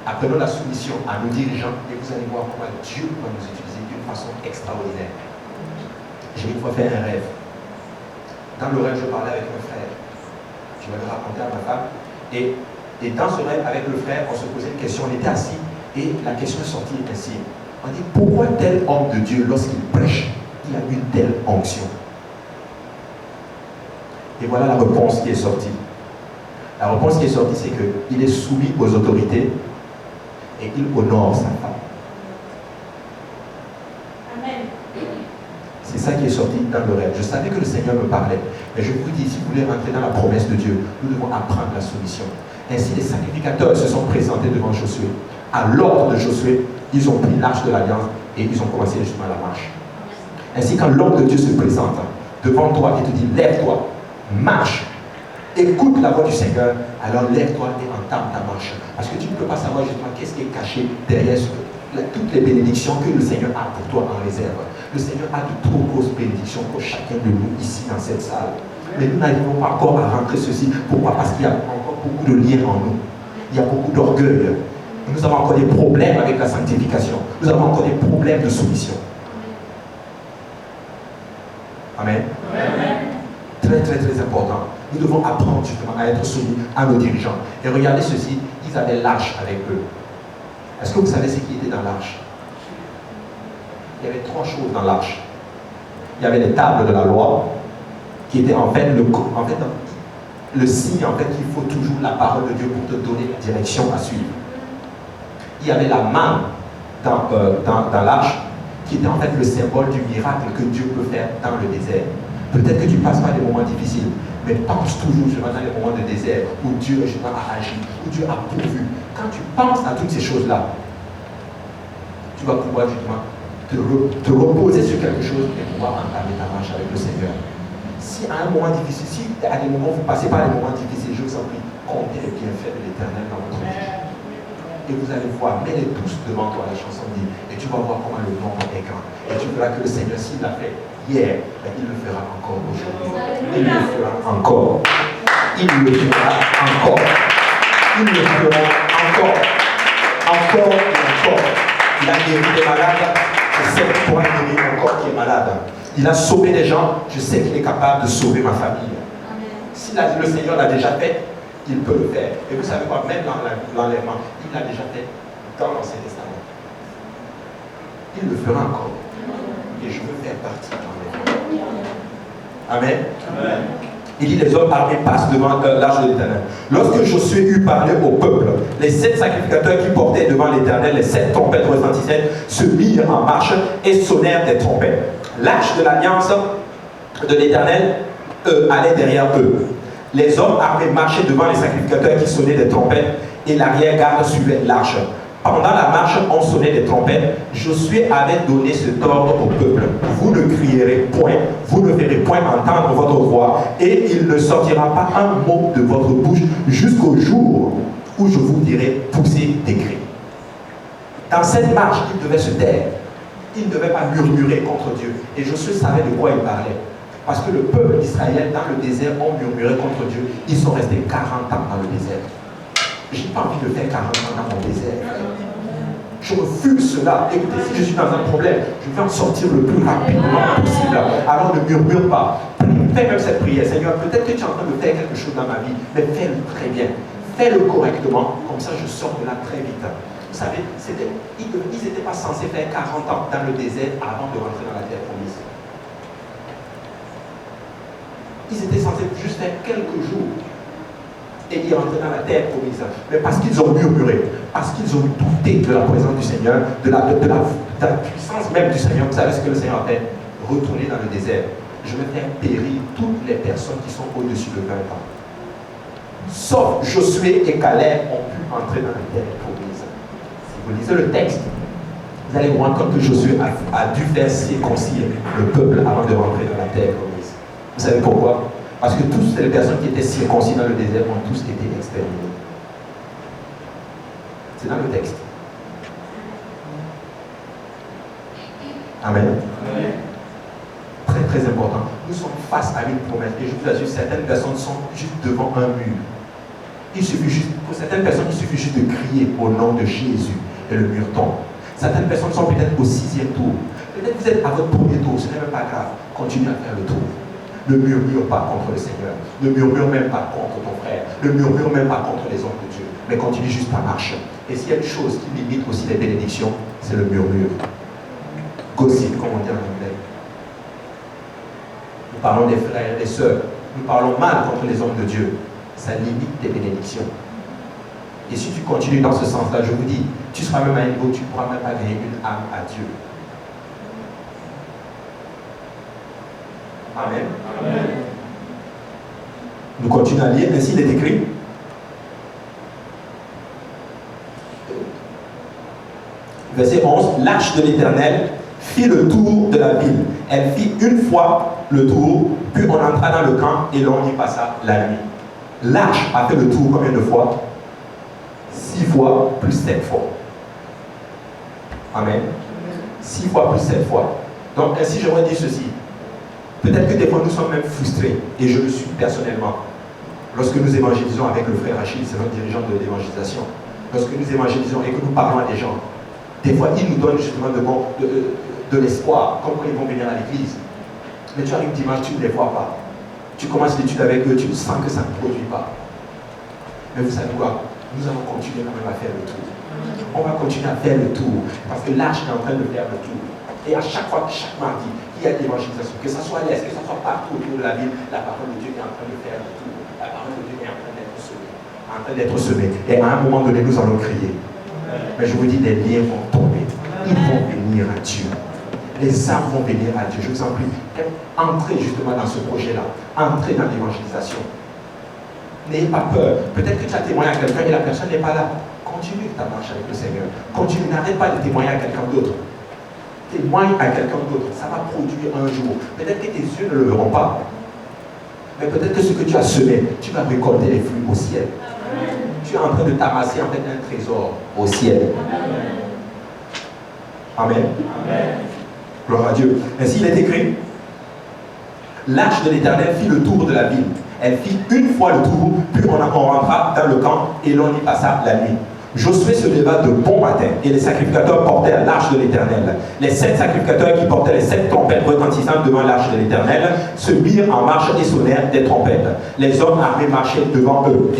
apprenons la soumission à nos dirigeants et vous allez voir comment Dieu va nous utiliser d'une façon extraordinaire. J'ai une fois fait un rêve. Dans le rêve, je parlais avec mon frère. Je l'avais raconté à ma femme. Et dans ce rêve, avec le frère, on se posait une question. On était assis et la question est sortie ainsi. On dit, pourquoi tel homme de Dieu, lorsqu'il prêche, il a une telle onction? Et voilà la réponse qui est sortie. La réponse qui est sortie, c'est qu'il est soumis aux autorités et il honore sa femme. Amen. C'est ça qui est sorti dans le rêve. Je savais que le Seigneur me parlait. Mais je vous dis, si vous voulez rentrer dans la promesse de Dieu, nous devons apprendre la soumission. Ainsi, les sacrificateurs se sont présentés devant Josué. À l'ordre de Josué, ils ont pris l'arche de l'Alliance et ils ont commencé justement la marche. Ainsi, quand l'homme de Dieu se présente devant toi et te dit, lève-toi, marche, écoute la voix du Seigneur, alors lève-toi et entame ta marche. Parce que tu ne peux pas savoir justement qu'est-ce qui est caché derrière toutes les bénédictions que le Seigneur a pour toi en réserve. Le Seigneur a de trop grosses bénédictions pour chacun de nous ici dans cette salle. Mais nous n'arrivons pas encore à rentrer ceci. Pourquoi? Parce qu'il y a encore beaucoup de liens en nous. Il y a beaucoup d'orgueil. Nous avons encore des problèmes avec la sanctification. Nous avons encore des problèmes de soumission. Amen. Amen. Très, très, très important. Nous devons apprendre justement à être soumis à nos dirigeants. Et regardez ceci, ils avaient l'arche avec eux. Est-ce que vous savez ce qui était dans l'arche? Il y avait trois choses dans l'arche. Il y avait les tables de la loi, qui étaient en fait le signe en fait qu'il faut toujours la parole de Dieu pour te donner la direction à suivre. Il y avait la manne dans l'arche, qui était en fait le symbole du miracle que Dieu peut faire dans le désert. Peut-être que tu passes par des moments difficiles, mais pense toujours dans les moments de désert où Dieu a agi, où Dieu a pourvu. Quand tu penses à toutes ces choses-là, tu vas pouvoir justement te reposer sur quelque chose et pouvoir entamer ta marche avec le Seigneur. Si à un moment difficile, si à des moments vous passez par des moments difficiles, je vous en prie, comptez les bienfaits de l'Éternel dans votre vie. Et vous allez voir, mets-les tous devant toi, la chanson dit, et tu vas voir comment le nombre est grand. Et tu verras que le Seigneur, s'il l'a fait hier, il le fera encore aujourd'hui. Il le fera encore. Il le fera encore. Il le fera encore. Encore et encore. Il a guéri des malades. Je sais qu'il pourra guérir encore qui est malade. Il a sauvé des gens. Je sais qu'il est capable de sauver ma famille. Si le Seigneur l'a déjà fait, il peut le faire. Et vous savez quoi, même dans l'enlèvement, il l'a déjà fait dans l'Ancien Testament. Il le fera encore. Et je veux faire partie de l'enlèvement. Amen. Amen. Il dit, les hommes armés passent devant l'arche de l'Éternel. Lorsque Josué eut parlé au peuple, les 7 sacrificateurs qui portaient devant l'Éternel les 7 trompettes retentissaient se mirent en marche et sonnèrent des trompettes. L'arche de l'alliance de l'Éternel allait derrière eux. Les hommes armés marchaient devant les sacrificateurs qui sonnaient des trompettes et l'arrière-garde suivait l'arche. Pendant la marche, on sonnait des trompettes. Josué avait donné cet ordre au peuple. Vous ne crierez point, vous ne verrez point entendre votre voix, et il ne sortira pas un mot de votre bouche jusqu'au jour où je vous dirai poussez des cris. Dans cette marche, il devait se taire. Il ne devait pas murmurer contre Dieu. Et Josué savait de quoi il parlait. Parce que le peuple d'Israël, dans le désert, ont murmuré contre Dieu. Ils sont restés 40 ans dans le désert. Je n'ai pas envie de faire 40 ans dans mon désert. Je refuse cela. Écoutez, si je suis dans un problème, je vais en sortir le plus rapidement possible. Alors ne murmure pas. Fais même cette prière. Seigneur, peut-être que tu es en train de faire quelque chose dans ma vie, mais fais-le très bien. Fais-le correctement. Comme ça, je sors de là très vite. Vous savez, ils n'étaient pas censés faire 40 ans dans le désert avant de rentrer dans la terre promise. Ils étaient censés juste faire quelques jours et y rentrer dans la terre promise. Mais parce qu'ils ont murmuré, parce qu'ils ont douté de la présence du Seigneur, de la puissance même du Seigneur, vous savez ce que le Seigneur a fait? Retourner dans le désert. Je vais faire périr toutes les personnes qui sont au-dessus de 20 ans. Sauf Josué et Caleb ont pu entrer dans la terre promise. Si vous lisez le texte, Vous allez vous rendre compte que Josué a dû faire circoncire le peuple avant de rentrer dans la terre promise. Vous savez pourquoi? Parce que toutes les personnes qui étaient circoncis dans le désert ont tous été exterminés. C'est dans le texte. Amen. Amen. Très très important. Nous sommes face à une promesse. Et je vous assure, certaines personnes sont juste devant un mur. Il suffit juste, pour certaines personnes, il suffit juste de crier au nom de Jésus et le mur tombe. Certaines personnes sont peut-être au 6e tour. Peut-être que vous êtes à votre premier tour, ce n'est même pas grave. Continuez à faire le tour. Ne murmure pas contre le Seigneur. Ne murmure même pas contre ton frère. Ne murmure même pas contre les hommes de Dieu. Mais continue juste à marcher. Et s'il y a une chose qui limite aussi les bénédictions, c'est le murmure. Gossip, comme on dit en anglais. Nous parlons des frères et des sœurs. Nous parlons mal contre les hommes de Dieu. Ça limite tes bénédictions. Et si tu continues dans ce sens-là, je vous dis, tu seras même à un niveau où tu ne pourras même pas gagner une âme à Dieu. Amen. Amen. Nous continuons à lire. Ainsi, il est écrit. Verset 11. L'arche de l'Éternel fit le tour de la ville. Elle fit une fois le tour, puis on entra dans le camp et l'on y passa la nuit. L'arche a fait le tour combien de fois? 6 fois plus 7 fois. Amen. 6 fois plus 7 fois. Donc ainsi, j'aimerais dire ceci. Peut-être que des fois nous sommes même frustrés, et je le suis personnellement. Lorsque nous évangélisons avec le frère Achille, c'est notre dirigeant de l'évangélisation. Lorsque nous évangélisons et que nous parlons à des gens, des fois ils nous donnent justement de l'espoir, comme quand ils vont venir à l'église. Mais tu arrives dimanche, tu ne les vois pas. Tu commences l'étude avec eux, tu sens que ça ne produit pas. Mais vous savez quoi? Nous allons continuer quand même à faire le tour. On va continuer à faire le tour, parce que l'arche est en train de faire le tour. Et à chaque fois, chaque mardi, il y a de l'évangélisation, que ce soit à l'est, que ce soit partout autour de la ville, la parole de Dieu est en train de faire le tour. La parole de Dieu est en train d'être semée. Et à un moment donné, nous allons crier. Mais je vous dis, les liens vont tomber. Ils vont venir à Dieu. Les âmes vont venir à Dieu. Je vous en prie, entrez justement dans ce projet-là. Entrez dans l'évangélisation. N'ayez pas peur. Peut-être que tu as témoigné à quelqu'un et la personne n'est pas là. Continue ta marche avec le Seigneur. Continue, n'arrête pas de témoigner à quelqu'un d'autre. Témoigne à quelqu'un d'autre. Ça va produire un jour. Peut-être que tes yeux ne le verront pas. Mais peut-être que ce que tu as semé, tu vas récolter les fruits au ciel. Tu es en train de t'amasser en fait un trésor au ciel. Amen. Amen. Gloire à Dieu. Ainsi il est écrit, l'arche de l'Éternel fit le tour de la ville. Elle fit une fois le tour, puis on rentra dans le camp et l'on y passa la nuit. Josué se leva de bon matin et les sacrificateurs portèrent l'arche de l'Éternel. Les 7 sacrificateurs qui portaient les 7 trompettes retentissantes devant l'arche de l'Éternel se mirent en marche et sonnèrent des trompettes. Les hommes armés marchaient devant eux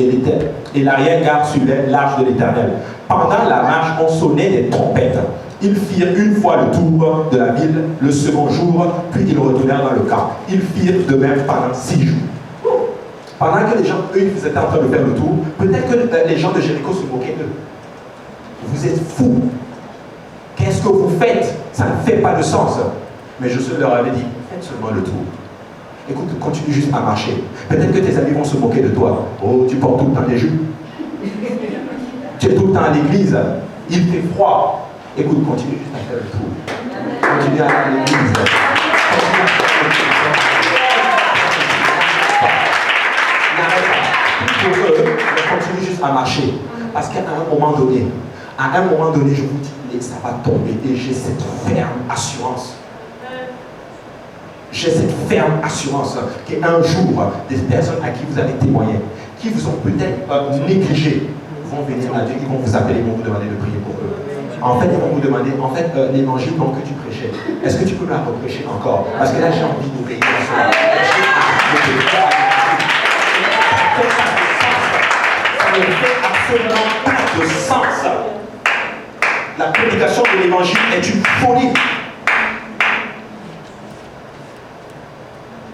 et l'arrière-garde suivait l'arche de l'Éternel. Pendant la marche, on sonnait des trompettes. Ils firent une fois le tour de la ville le second jour, puis ils retournèrent dans le camp. Ils firent de même pendant 6 jours. Pendant que les gens, eux, ils étaient en train de faire le tour, peut-être que les gens de Jéricho se moquaient d'eux. Vous êtes fous. Qu'est-ce que vous faites? Ça ne fait pas de sens. Mais Josué leur avait dit, faites seulement le tour. Écoute, continue juste à marcher. Peut-être que tes amis vont se moquer de toi. Oh, tu portes tout le temps des jupes. Tu es tout le temps à l'église. Il fait froid. Écoute, continue juste à faire le tour. Continue à aller à l'église. Continue juste à marcher. Parce qu'à un moment donné, je vous dis, ça va tomber. Et j'ai cette ferme assurance. J'ai cette ferme assurance qu'un jour, des personnes à qui vous avez témoigné, qui vous ont peut-être négligé, vont venir à Dieu, ils vont vous appeler, ils vont vous demander de prier pour eux. En fait, ils vont vous demander, l'évangile que tu prêchais, est-ce que tu peux me la reprêcher encore? Parce que là, j'ai envie d'obéir à cela. Ça ne fait absolument pas de sens. La prédication de l'évangile est une folie.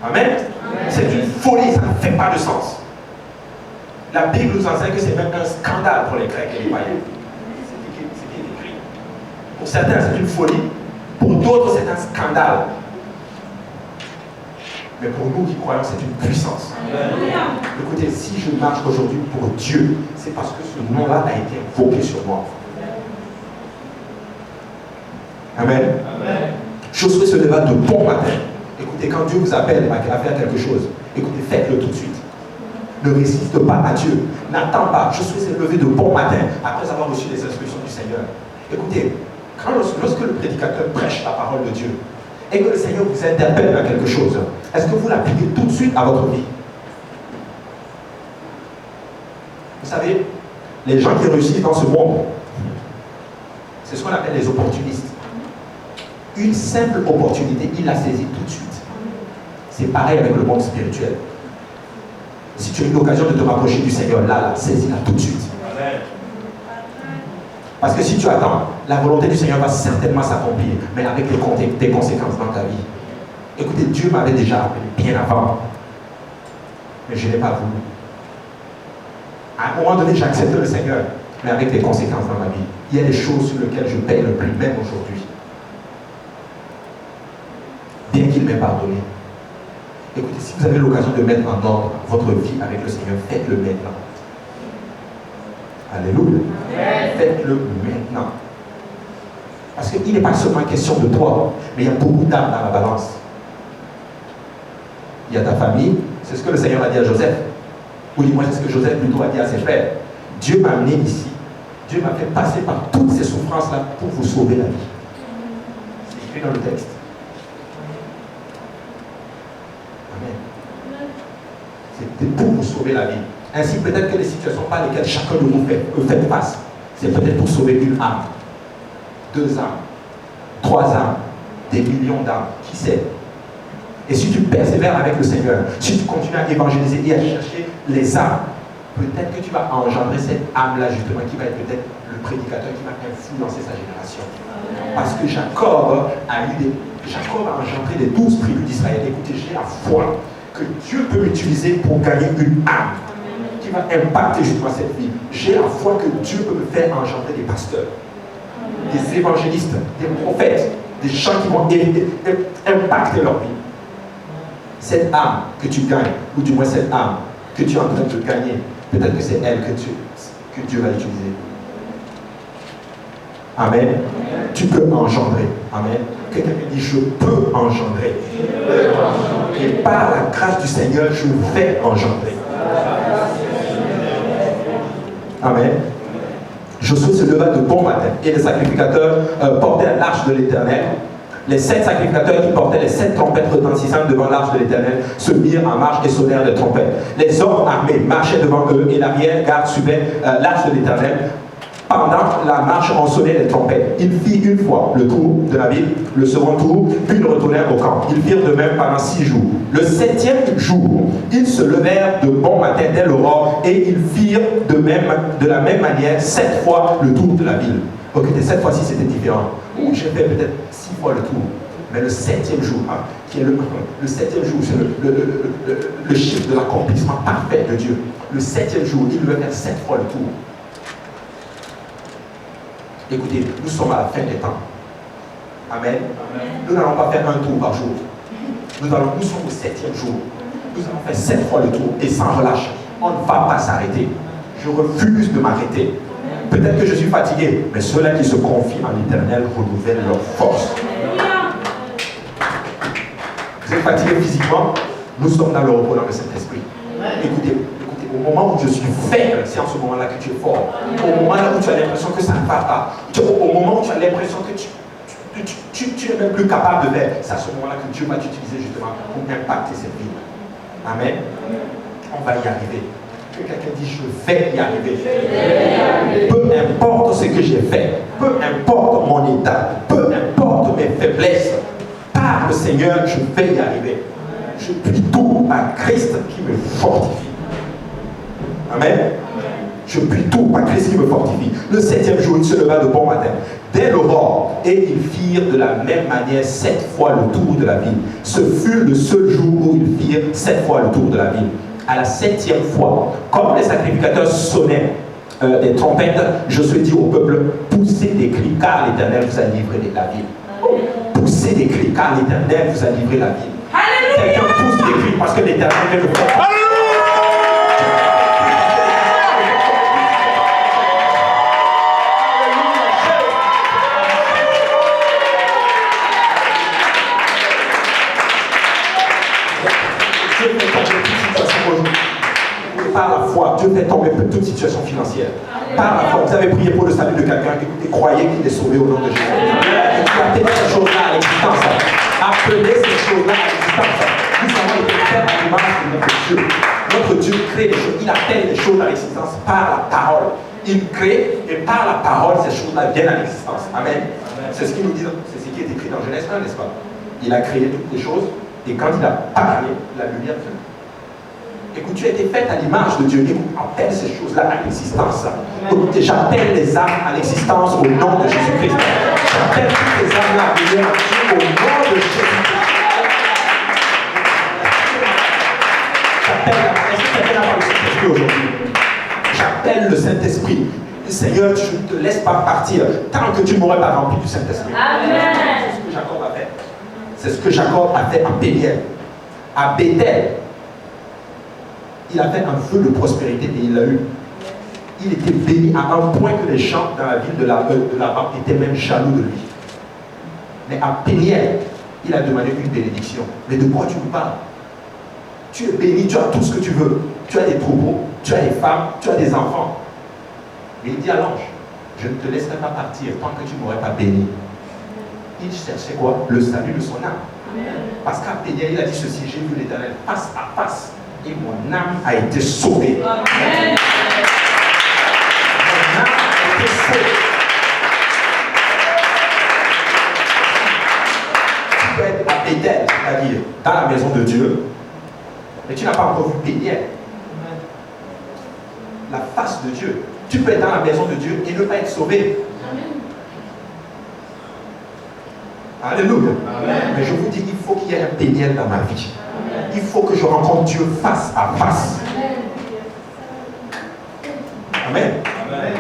Amen. C'est une folie, ça ne fait pas de sens. La Bible nous enseigne que c'est même un scandale pour les Grecs et les païens. C'est écrit. Pour certains, c'est une folie. Pour d'autres, c'est un scandale. Mais pour nous qui croyons, c'est une puissance. Écoutez, si je marche aujourd'hui pour Dieu, c'est parce que ce nom-là a été invoqué sur moi. Amen. Josué se leva de bon matin. Écoutez, quand Dieu vous appelle à faire quelque chose, écoutez, faites-le tout de suite. Ne résiste pas à Dieu. N'attends pas. Josué s'est levé de bon matin après avoir reçu les instructions du Seigneur. Écoutez, lorsque le prédicateur prêche la parole de Dieu et que le Seigneur vous interpelle à quelque chose, est-ce que vous l'appliquez tout de suite à votre vie? Vous savez, les gens qui réussissent dans ce monde, c'est ce qu'on appelle les opportunistes. Une simple opportunité, il la saisit tout de suite. C'est pareil avec le monde spirituel. Si tu as une occasion de te rapprocher du Seigneur, là, saisis-la tout de suite. Parce que si tu attends, la volonté du Seigneur va certainement s'accomplir, mais avec des conséquences dans ta vie. Écoutez, Dieu m'avait déjà appelé bien avant, mais je n'ai pas voulu. À un moment donné, j'accepte le Seigneur, mais avec des conséquences dans ma vie. Il y a des choses sur lesquelles je paye le prix, même aujourd'hui. Bien qu'il m'ait pardonné. Écoutez, si vous avez l'occasion de mettre en ordre votre vie avec le Seigneur, faites-le maintenant. Alléluia. Faites-le maintenant. Parce qu'il n'est pas seulement question de toi, mais il y a beaucoup d'âmes dans la balance. Il y a ta famille, c'est ce que le Seigneur a dit à Joseph. Ou dis-moi, c'est ce que Joseph plutôt a dit à ses frères. Dieu m'a amené ici. Dieu m'a fait passer par toutes ces souffrances-là pour vous sauver la vie. C'est écrit dans le texte. Amen. C'était pour vous sauver la vie. Ainsi, peut-être que les situations par lesquelles chacun de vous fait face, c'est peut-être pour sauver une âme, 2 âmes, 3 âmes, des millions d'âmes, qui sait. Et si tu persévères avec le Seigneur, si tu continues à évangéliser et à chercher les âmes, peut-être que tu vas engendrer cette âme-là justement qui va être peut-être le prédicateur qui va influencer sa génération. Parce que Jacob a engendré les 12 tribus d'Israël. Écoutez, j'ai la foi que Dieu peut m'utiliser pour gagner une âme qui va impacter justement cette vie. J'ai la foi que Dieu peut me faire engendrer des pasteurs, des évangélistes, des prophètes, des gens qui vont impacter leur vie. Cette âme que tu gagnes, ou du moins cette âme que tu es en train de gagner, peut-être que c'est elle que Dieu va utiliser. Amen. Tu peux engendrer. Amen. Quelqu'un me dit, je peux engendrer. Et par la grâce du Seigneur, je vais engendrer. Amen. Josué se leva de bon matin et les sacrificateurs portaient l'arche de l'Éternel. Les 7 sacrificateurs qui portaient les 7 trompettes retentissantes devant l'arche de l'Éternel se mirent en marche et sonnèrent les trompettes. Les hommes armés marchaient devant eux et l'arrière-garde suivait l'arche de l'Éternel. Pendant la marche, on sonnait les trompettes. Ils firent une fois le tour de la ville, le second tour, puis ils retournèrent au camp. Ils firent de même pendant 6 jours. Le 7e jour, ils se levèrent de bon matin dès l'aurore et ils firent de la même manière 7 fois le tour de la ville. Ok, cette fois-ci c'était différent. J'ai fait peut-être 6 fois le tour. Mais le 7e jour, qui est le 7e jour, c'est le chiffre de l'accomplissement parfait de Dieu. Le 7e jour, il devait faire 7 fois le tour. Écoutez, nous sommes à la fin des temps. Amen. Nous n'allons pas faire un tour par jour. Nous sommes au 7e jour. Nous allons faire 7 fois le tour et sans relâche. On ne va pas s'arrêter. Je refuse de m'arrêter. Peut-être que je suis fatigué, mais ceux-là qui se confient en l'Éternel renouvellent leur force. Vous êtes fatigué physiquement, nous sommes dans le repos dans le Saint-Esprit. Écoutez, au moment où je suis faible, c'est en ce moment-là que tu es fort. Au moment là où tu as l'impression que ça ne va pas, au moment où tu as l'impression que tu n'es même plus capable de faire, c'est à ce moment-là que Dieu va t'utiliser justement pour impacter cette vie. Amen. On va y arriver. Que quelqu'un dit, je vais y arriver. Peu importe ce que j'ai fait, peu importe mon état, peu importe mes faiblesses, par le Seigneur, je vais y arriver. Je plie tout à Christ qui me fortifie. Amen. Je plie tout à Christ qui me fortifie. Le 7e jour, il se leva de bon matin, dès l'aurore, et ils firent de la même manière 7 fois le tour de la ville. Ce fut le seul jour où ils firent 7 fois le tour de la ville. À la 7e fois, comme les sacrificateurs sonnaient des trompettes, Josué dit au peuple, poussez des cris, car l'Éternel vous a livré de la ville. Poussez des cris, car l'Éternel vous a livré la ville. Quelqu'un pousse des cris parce que l'Éternel vient le faire. Dieu fait tomber toute situation financière. Par la foi, vous avez prié pour le salut de quelqu'un, écoutez, croyez qu'il est sauvé au nom de Jésus. Appelez ces choses-là à l'existence. Appelez ces choses-là à l'existence. Nous avons été faits à l'image de notre Dieu. Notre Dieu crée les choses, il appelle les choses à l'existence par la parole. Il crée et par la parole, ces choses-là viennent à l'existence. Amen. C'est ce qu'il nous dit, c'est ce qui est écrit dans Genèse 1, n'est-ce pas? Il a créé toutes les choses et quand il a parlé, la lumière vient. Écoute, tu as été faite à l'image de Dieu. Écoute, appelle ces choses-là à l'existence. Écoutez, j'appelle les âmes à l'existence au nom de Jésus-Christ. J'appelle toutes les âmes à venir au nom de Jésus-Christ. J'appelle le Saint-Esprit. Seigneur, je ne te laisse pas partir tant que tu ne m'aurais pas rempli du Saint-Esprit. Amen. C'est ce que Jacob a fait. C'est ce que Jacob a fait à Péniel. À Bethel, il a fait un feu de prospérité et il l'a eu. Il était béni à un point que les gens dans la ville de Laban étaient même jaloux de lui. Mais à Péniel, il a demandé une bénédiction. Mais de quoi tu me parles? Tu es béni, tu as tout ce que tu veux. Tu as des troupeaux, tu as des femmes, tu as des enfants. Mais il dit à l'ange, je ne te laisserai pas partir tant que tu ne m'aurais pas béni. Il cherchait quoi? Le salut de son âme. Parce qu'à Péniel, il a dit ceci, j'ai vu l'Éternel face à face et mon âme a été sauvée. Amen. Mon âme a été sauvée. Tu peux être à Bethel, c'est-à-dire dans la maison de Dieu, mais tu n'as pas encore vu Péniel. La face de Dieu. Tu peux être dans la maison de Dieu et ne pas être sauvé. Alléluia. Amen. Mais je vous dis, il faut qu'il y ait un Péniel dans ma vie. Amen. Il faut que je rencontre Dieu face à face. Amen. Amen.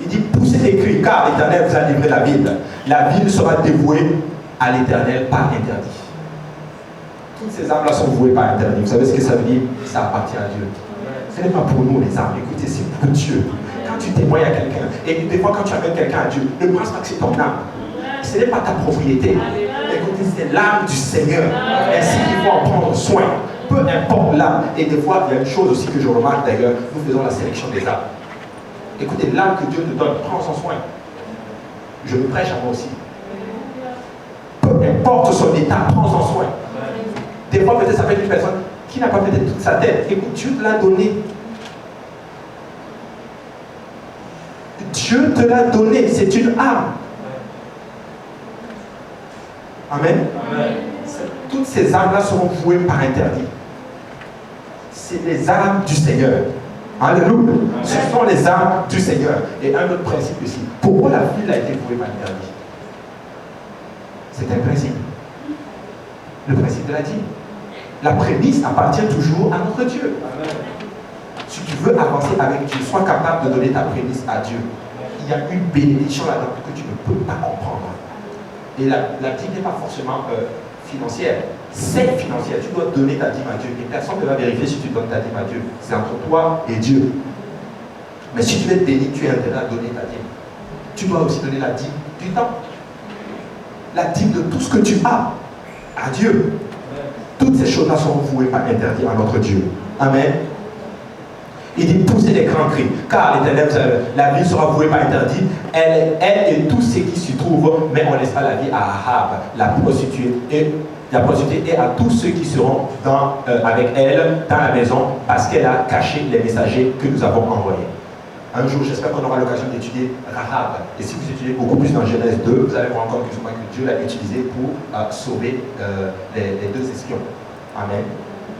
Il dit, poussez les cris, car l'Éternel vous a livré la ville. La ville sera dévouée à l'Éternel par interdit. Toutes ces âmes-là sont vouées par interdit. Vous savez ce que ça veut dire? Ça appartient à Dieu. Ce n'est pas pour nous les âmes. Écoutez, c'est pour Dieu. Quand tu témoignes à quelqu'un, et des fois quand tu amènes quelqu'un à Dieu, ne pense pas que c'est ton âme. Ce n'est pas ta propriété. Écoutez, c'est l'âme du Seigneur. Ainsi qu'il faut en prendre soin. Peu importe l'âme. Et des fois, il y a une chose aussi que je remarque d'ailleurs, nous faisons la sélection des âmes. Écoutez, l'âme que Dieu nous donne, prends son soin. Je le prêche à moi aussi. Peu importe son état, prends son soin. Des fois, peut-être ça peut être une personne qui n'a pas peut-être toute sa tête. Écoute, Dieu te l'a donné. Dieu te l'a donné. C'est une âme. Amen. Amen. Toutes ces âmes-là seront vouées par interdit. C'est les âmes du Seigneur. Alléluia. Ce sont les âmes du Seigneur. Et un autre principe ici. Pourquoi la ville a été vouée par interdit? C'est un principe. Le principe de la dîme. La prémisse appartient toujours à notre Dieu. Amen. Si tu veux avancer avec Dieu, sois capable de donner ta prémisse à Dieu. Il y a une bénédiction là-dedans que tu ne peux pas comprendre. Et la dîme n'est pas forcément financière. C'est financière. Tu dois donner ta dîme à Dieu. Et personne ne va vérifier si tu donnes ta dîme à Dieu. C'est entre toi et Dieu. Mais si tu veux être béni, tu as intérêt à donner ta dîme. Tu dois aussi donner la dîme du temps. La dîme de tout ce que tu as à Dieu. Toutes ces choses-là sont vouées par interdit à notre Dieu. Amen. Il dit poussez des grands cris, car l'Éternel, la ville sera vouée par interdit, elle et tous ceux qui s'y trouvent, mais on laissera la vie à Ahab, la prostituée, et à tous ceux qui seront avec elle dans la maison, parce qu'elle a caché les messagers que nous avons envoyés. Un jour, j'espère qu'on aura l'occasion d'étudier Rahab. Et si vous étudiez beaucoup plus dans Genèse 2, vous allez vous rendre compte plus ou moins que Dieu l'a utilisé pour sauver les deux espions. Amen.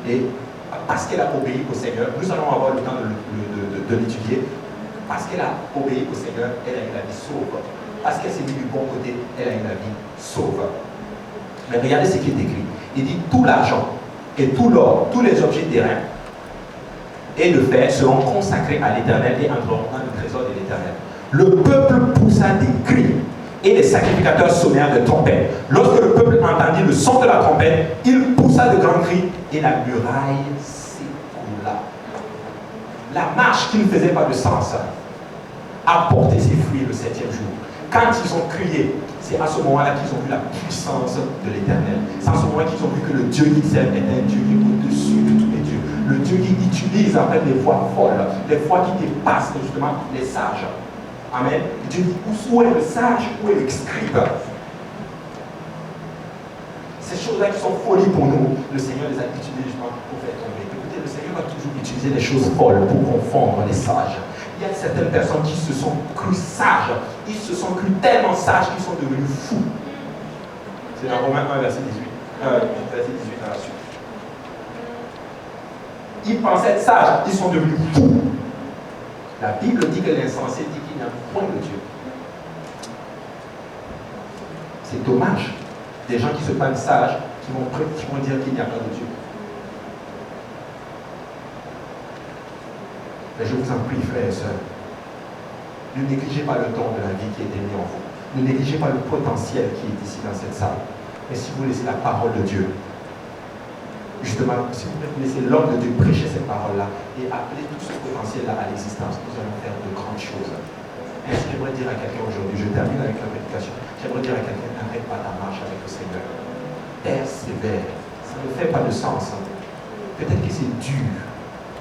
Et parce qu'elle a obéi au Seigneur, nous allons avoir le temps de l'étudier. Parce qu'elle a obéi au Seigneur, elle a eu la vie sauve. Parce qu'elle s'est mise du bon côté, elle a eu la vie sauve. Mais regardez ce qui est écrit. Il dit tout l'argent et tout l'or, tous les objets terrains et le fer seront consacrés à l'Éternel et entreront dans le trésor de l'Éternel. Le peuple poussa des cris et les sacrificateurs sonnèrent de trompettes. Lorsque le peuple entendit le son de la trompette, il poussa de grands cris et la muraille s'écroula. La marche qui ne faisait pas de sens a porté ses fruits le 7e jour. Quand ils ont crié, C'est à ce moment-là qu'ils ont vu la puissance de l'Éternel. C'est à ce moment-là qu'ils ont vu que le Dieu qu'ils servent est un Dieu qui est au-dessus de tous les dieux. Le Dieu qui utilise en fait des voies folles, des voies qui dépassent justement les sages. Amen. Dieu dit, où est le sage, où est le scribe? Ces choses-là qui sont folies pour nous, le Seigneur les a utilisées justement pour faire tomber. Écoutez, le Seigneur va toujours utiliser des choses folles pour confondre les sages. Il y a certaines personnes qui se sont crues sages. Ils se sont crus tellement sages qu'ils sont devenus fous. C'est dans Romains 1, verset 18. Verset 18 à la suite. Ils pensaient être sages, ils sont devenus fous. La Bible dit que l'insensé dit qu'il n'y a point de Dieu. C'est dommage. Des gens qui se prennent sages, qui vont dire qu'il n'y a pas de Dieu. Mais je vous en prie, frères et sœurs, ne négligez pas le don de la vie qui est mis en vous. Ne négligez pas le potentiel qui est ici dans cette salle. Mais si vous laissez la parole de Dieu, justement, si vous laissez l'homme de Dieu prêcher cette parole-là et appeler tout ce potentiel-là à l'existence, nous allons faire de grandes choses. Ainsi, j'aimerais dire à quelqu'un aujourd'hui, je termine avec la prédication, j'aimerais dire à quelqu'un, n'arrête pas ta marche avec le Seigneur. Persévère. Ça ne fait pas de sens. Peut-être que c'est dur.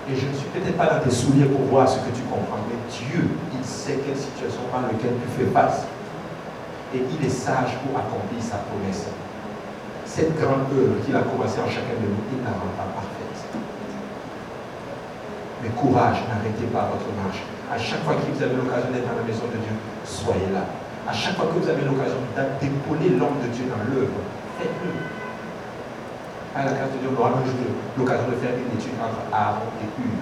Et je ne suis peut-être pas dans tes souliers pour voir ce que tu comprends, mais Dieu, il sait quelle situation dans laquelle tu fais face. Et il est sage pour accomplir sa promesse. Cette grande œuvre qu'il a commencée en chacun de nous, il ne la rend pas parfaite. Mais courage, n'arrêtez pas votre marche. À chaque fois que vous avez l'occasion d'être dans la maison de Dieu, soyez là. À chaque fois que vous avez l'occasion d'épauler l'homme de Dieu dans l'œuvre, faites-le. À la grâce de Dieu, on aura l'occasion de faire une étude entre Aaron et Hur.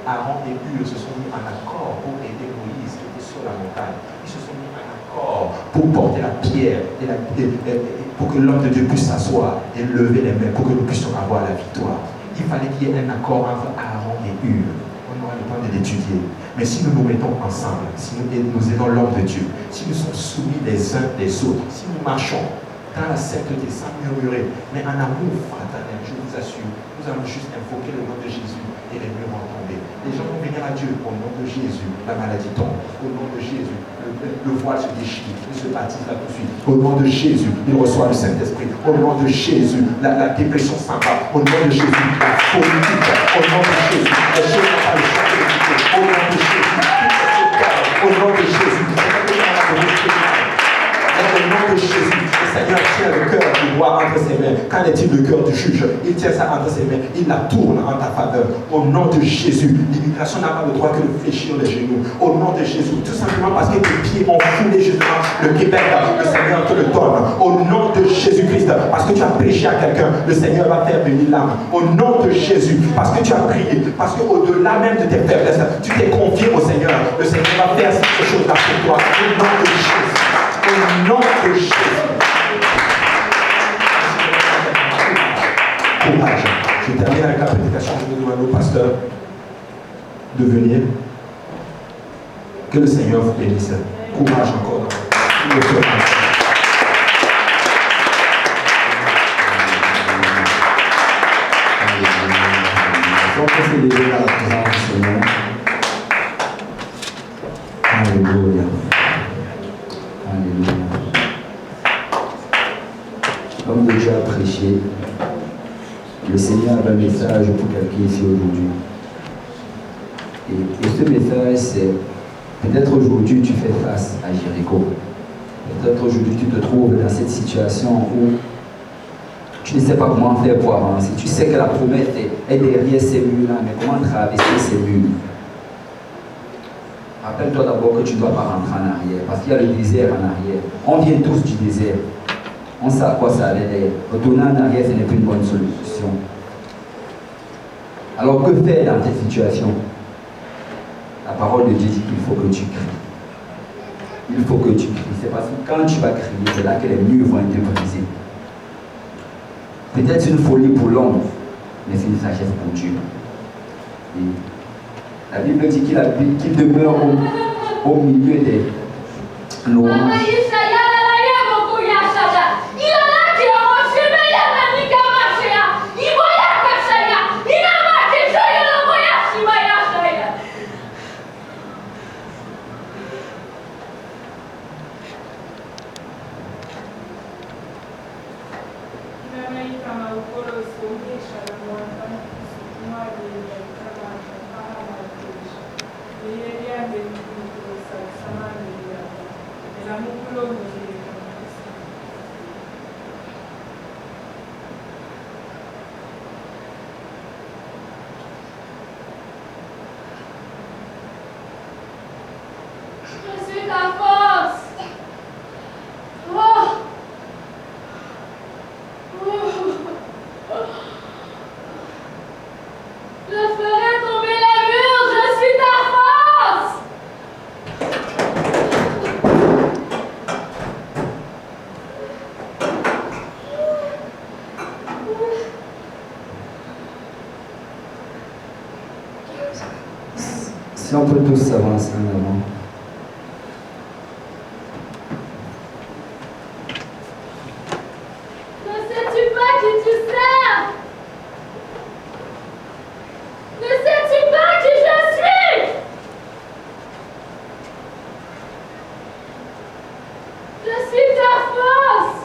Aaron et Hur se sont mis en accord pour aider Moïse qui était sur la montagne. Ils se sont mis en accord pour porter la pierre pour que l'homme de Dieu puisse s'asseoir et lever les mains pour que nous puissions avoir la victoire. Il fallait qu'il y ait un accord entre Aaron et Hur. On aura le temps de l'étudier. Mais si nous nous mettons ensemble, si nous aidons l'homme de Dieu, si nous sommes soumis les uns des autres, si nous marchons dans la sainteté sans murmurer, mais en amour fraternel, je vous assure, nous allons juste invoquer le nom de Jésus et les murs vont tomber. Les gens vont venir à Dieu au nom de Jésus, la maladie tombe. Au nom de Jésus, le voile se déchire, il se baptise là tout de suite. Au nom de Jésus, il reçoit le Saint-Esprit. Au nom de Jésus, la dépression s'en va. Au nom de Jésus, la folie quitte. Au nom de Jésus, les choses n'ont pas le choix de quitter. Au nom de Jésus, au nom de Jésus, au nom de Jésus, le Seigneur tient le cœur du roi entre ses mains. Qu'en est-il du cœur du juge? Il tient ça entre ses mains, il la tourne en ta faveur. Au nom de Jésus, l'immigration n'a pas le droit que de fléchir les genoux. Au nom de Jésus, tout simplement parce que tes pieds ont foulé justement le Québec, le Seigneur te le donne. Au nom de Jésus-Christ, parce que tu as prêché à quelqu'un, le Seigneur va faire venir l'âme. Au nom de Jésus, parce que tu as prié, parce qu'au-delà même de tes faiblesses, tu t'es confié au Seigneur. Le Seigneur va faire cette chose-là pour toi. Au nom de Jésus. Au nom de Jésus. Courage. Je termine avec la prédication. Je vais demander au pasteur de venir. Que le Seigneur vous bénisse. Courage encore dans le cœur. On peut célébrer à la présence du Seigneur. Alléluia. Alléluia. L'homme de Dieu a prêché. Le Seigneur a un message pour quelqu'un ici aujourd'hui. Et ce message, c'est peut-être aujourd'hui tu fais face à Jéricho. Peut-être aujourd'hui tu te trouves dans cette situation où tu ne sais pas comment faire pour avancer. Tu sais que la promesse est derrière ces murs-là, mais comment traverser ces murs? Rappelle-toi d'abord que tu ne dois pas rentrer en arrière, parce qu'il y a le désert en arrière. On vient tous du désert. On sait à quoi ça allait d'ailleurs. Retourner en arrière, ce n'est plus une bonne solution. Alors que faire dans cette situation? La parole de Dieu dit qu'il faut que tu cries. Il faut que tu cries. C'est parce que quand tu vas crier, c'est là que les murs vont être brisés. Peut-être une folie pour l'homme, mais c'est une sagesse pour Dieu. Et la Bible dit qu'il demeure au milieu des louanges. Si on peut tous s'avancer en avant. Ne sais-tu pas qui tu sers? Ne sais-tu pas qui je suis? Je suis ta force.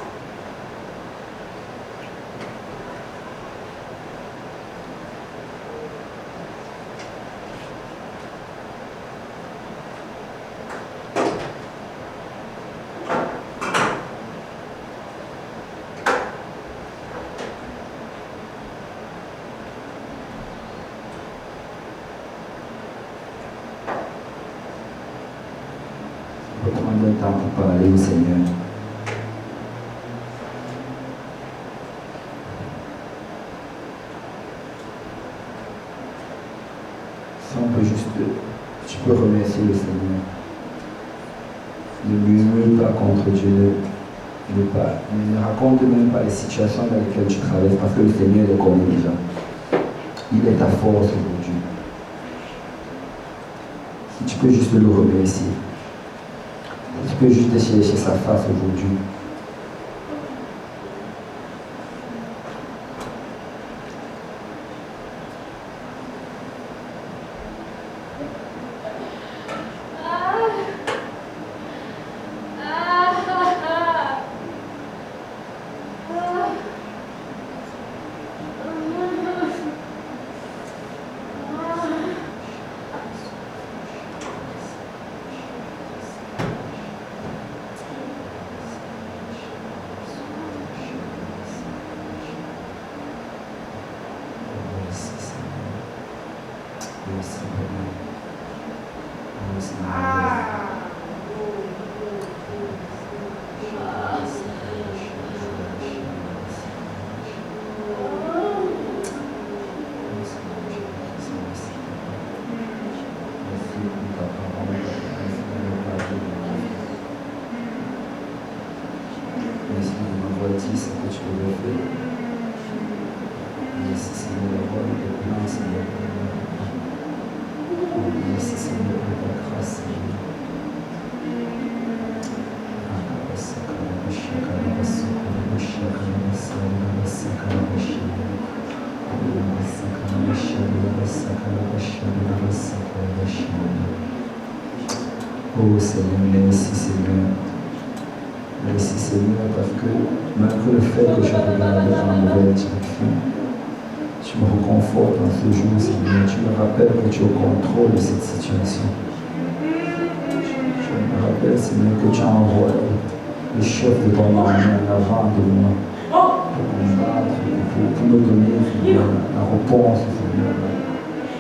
On va prendre le temps pour parler au Seigneur. Si on peut juste, tu peux remercier le Seigneur. Ne murmure pas contre Dieu, ne raconte même pas les situations dans lesquelles tu traverses, parce que le Seigneur les connaît déjà. Il est ta force aujourd'hui. Si tu peux juste le remercier, si tu peux juste chercher sa face aujourd'hui. Oh Seigneur, merci Seigneur. Merci Seigneur, parce que malgré le fait que je regarde dans la mauvaise direction, tu me reconfortes dans ce jour, Seigneur. Tu me rappelles que tu es au contrôle de cette situation. Je me rappelle, Seigneur, que tu as envoyé le chef de ton armée en avant de moi pour combattre, pour nous donner, Seigneur, la réponse, Seigneur,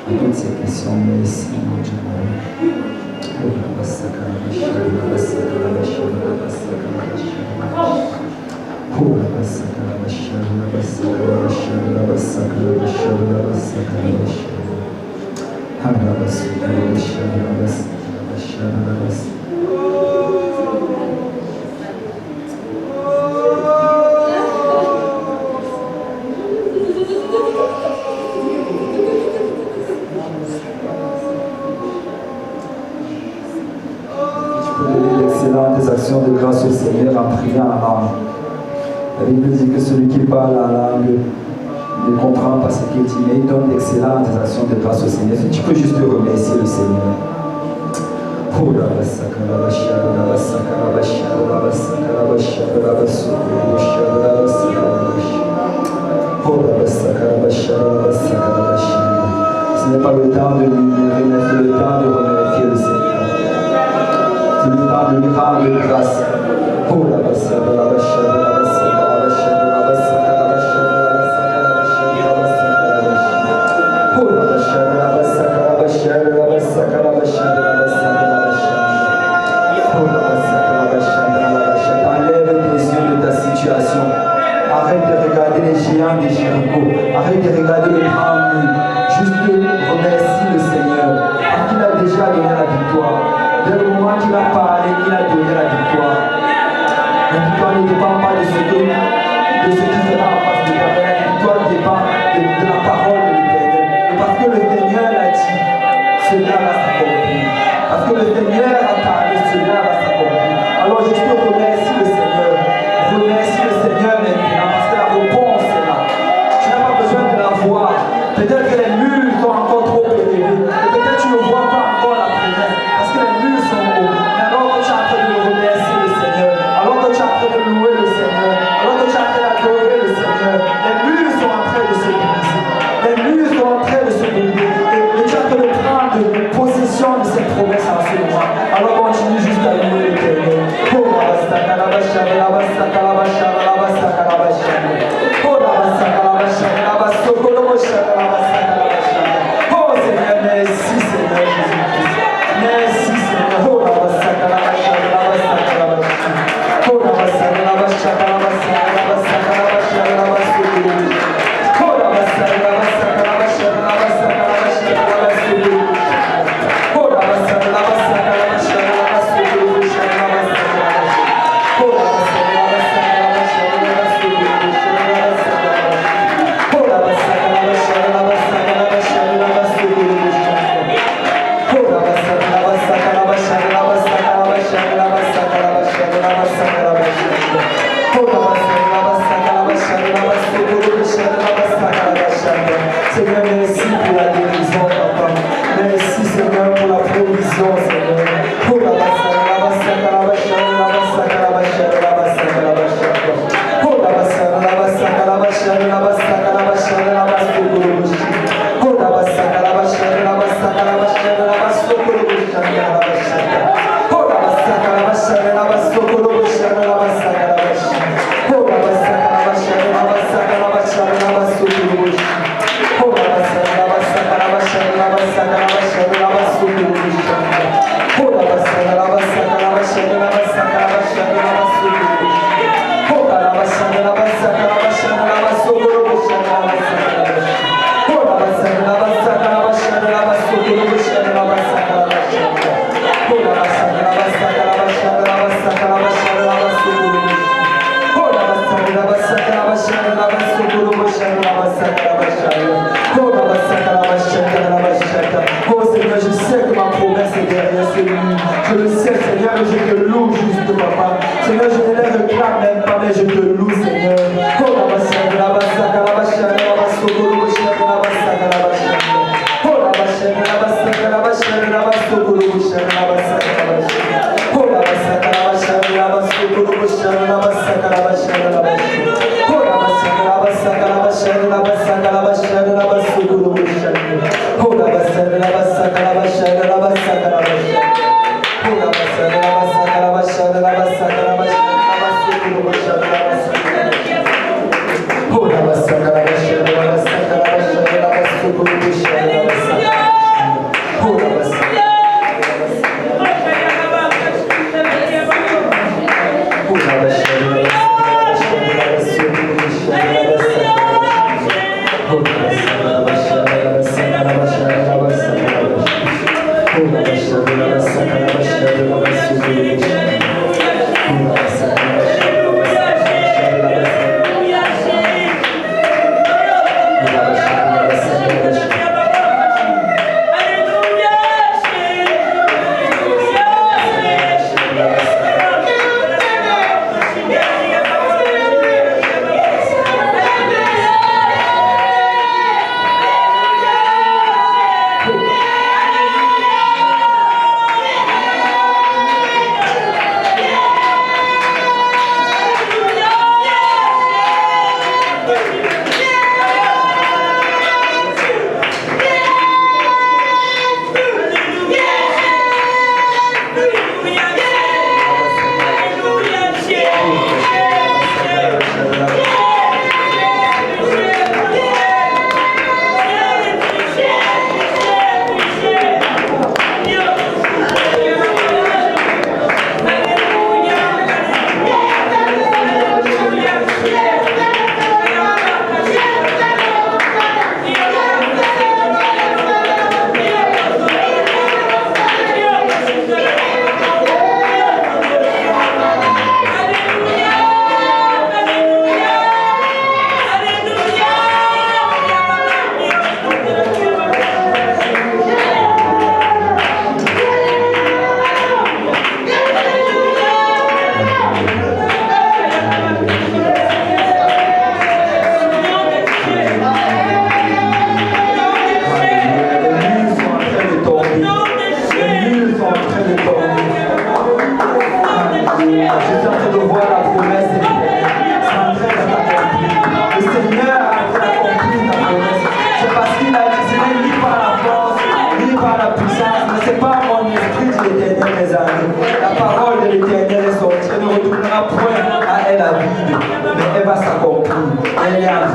à toutes ces questions. Merci, mon Dieu. Des actions de grâce au Seigneur en priant en langue. La Bible dit que celui qui parle en langue ne comprend pas ce qu'il dit, mais il donne d'excellentes actions de grâce au Seigneur. Si tu peux juste remercier le Seigneur. pas le temps de lui remercier, le temps de remercier le Seigneur. C'est le temps de lui rendre grâce. Oh la basse, la basse, la basse, la basse, la basse, la basse, oh la basse, la basse, la basse, la basse, la basse, la basse, oh la basse, la basse, enlève tes yeux de ta situation. Arrête de regarder les géants des Jéricho. Arrête de regarder les grands murs. Juste remercie le Seigneur. Parce qu'il a déjà donné la victoire. Dès le moment qu'il a parlé, il a donné la victoire. La victoire ne dépend pas de ce qui sera en face de toi. La victoire dépend de la parole de l'Éternel. Et parce que le Seigneur l'a dit, cela va s'accomplir. Parce que le Seigneur a parlé, cela va s'accomplir. Alors je te remercie le Seigneur. Remercie le Seigneur maintenant parce que la réponse est là. Tu n'as pas besoin de la voir. Peut-être que les murs sont encore trop élevés. Peut-être que tu ne vois pas encore la prière parce que les murs sont hauts. Mais alors que tu es en train de remercier le Seigneur, alors que tu es en train de louer le Seigneur, alors que tu es en train d'adorer le Seigneur, les murs sont en train de se briser. Les murs sont en train de se briser. Et tu es en train de prendre possession de cette promesse en ce moment. Alors continue juste à louer l'Éternel. Oh Seigneur, merci Seigneur Jésus-Christ. Merci Seigneur. Oh la Seigneur, merci pour la guérison, papa. Merci, Seigneur, pour la provision, Seigneur. Oh la bassa, la bassa, la bassa, la bassa, la bassa, la bassa, la bassa. Oh la bassa, la bassa, la bassa, la bassa, la bassa, la bassa, oh la bassa, la bassa, la bassa, la bassa, la bassa, oh la bassa, la bassa, la bassa, la bassa, la bassa. Oh la bassa, la bassa, la bassa, la bassa, la bassa, la bassa. Oh la bassa, la bassa, la bassa, la bassa, la bassa, la bassa.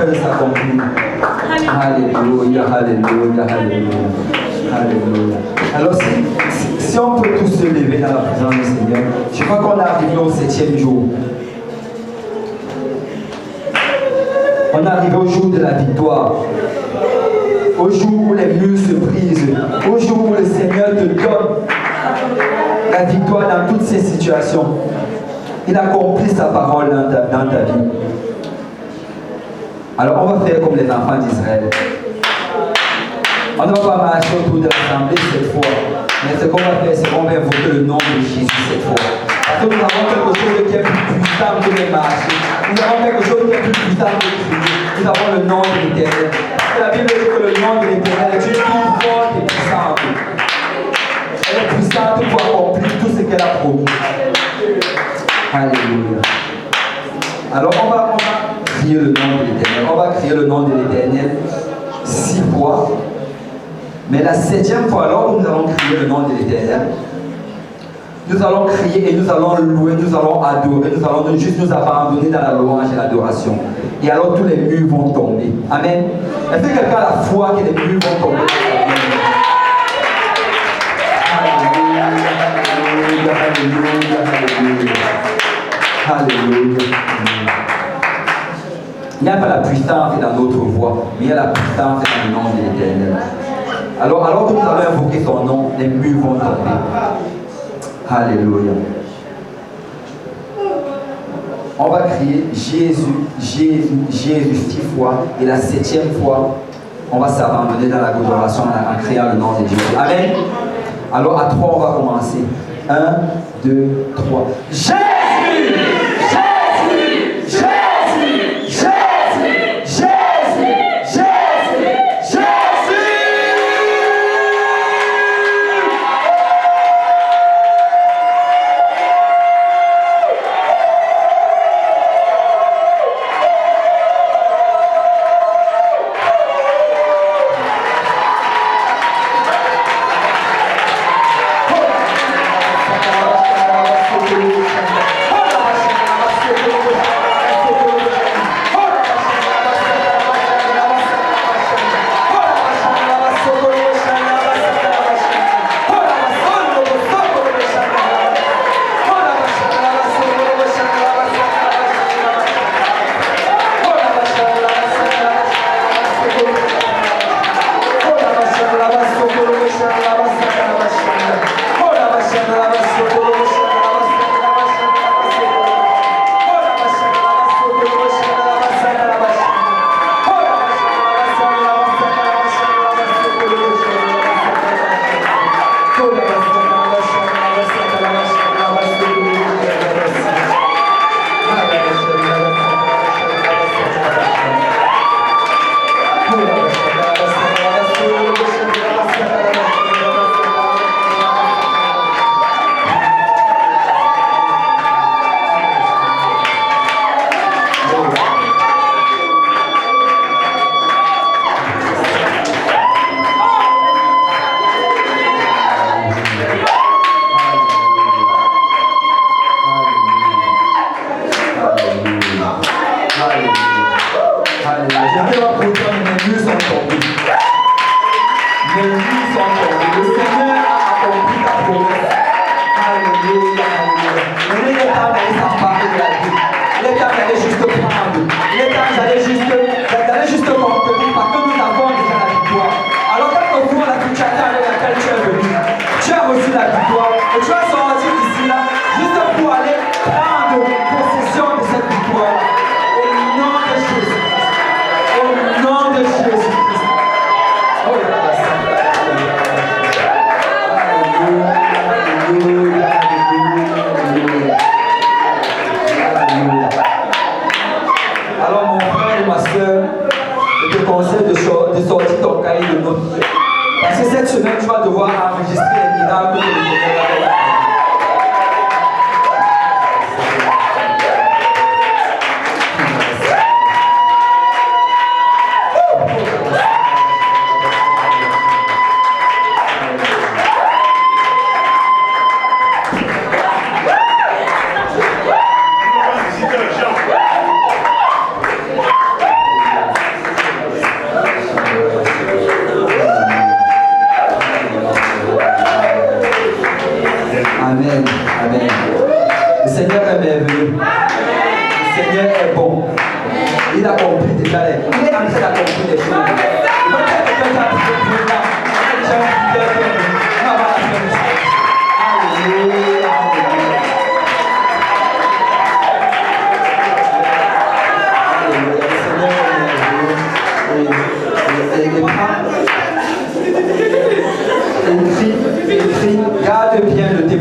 de s'accomplir. Alléluia, alléluia, alléluia, alléluia. Alors si on peut tous se lever dans la présence du Seigneur, je crois qu'on est arrivé au 7e jour. On est arrivé au jour de la victoire. Au jour où les murs se brisent. Au jour où le Seigneur te donne la victoire dans toutes ces situations. Il accomplit sa parole dans ta vie. Alors on va faire comme les enfants d'Israël. On ne va pas marcher autour de l'assemblée cette fois. Mais ce qu'on va faire, c'est qu'on va invoquer le nom de Jésus cette fois. Parce que nous avons quelque chose qui est plus puissant que les marchés. Nous avons quelque chose qui est plus puissant que les crier. Nous avons le nom de l'Éternel. Parce que la Bible dit que le nom de l'Éternel est une toute forte et puissante. Elle est puissante pour accomplir tout ce qu'elle a promis. Alléluia. Alors on va crier le nom de l'Éternel. On va crier le nom de l'Éternel 6 fois. Mais la 7e fois, alors où nous allons crier le nom de l'Éternel, nous allons crier et nous allons louer, nous allons adorer, nous allons juste nous abandonner dans la louange et l'adoration. Et alors tous les murs vont tomber. Amen. Est-ce que quelqu'un a la foi que les murs vont tomber? Alléluia, alléluia, alléluia, alléluia. Il n'y a pas la puissance dans notre voix, mais il y a la puissance dans le nom de l'Éternel. Alors que nous allons invoquer son nom, les murs vont tomber. Alléluia. On va crier Jésus, Jésus, Jésus 6 fois. Et la 7e fois, on va s'abandonner dans la adoration en criant le nom de Jésus. Amen. Alors à 3, on va commencer. 1, 2, 3. Jésus!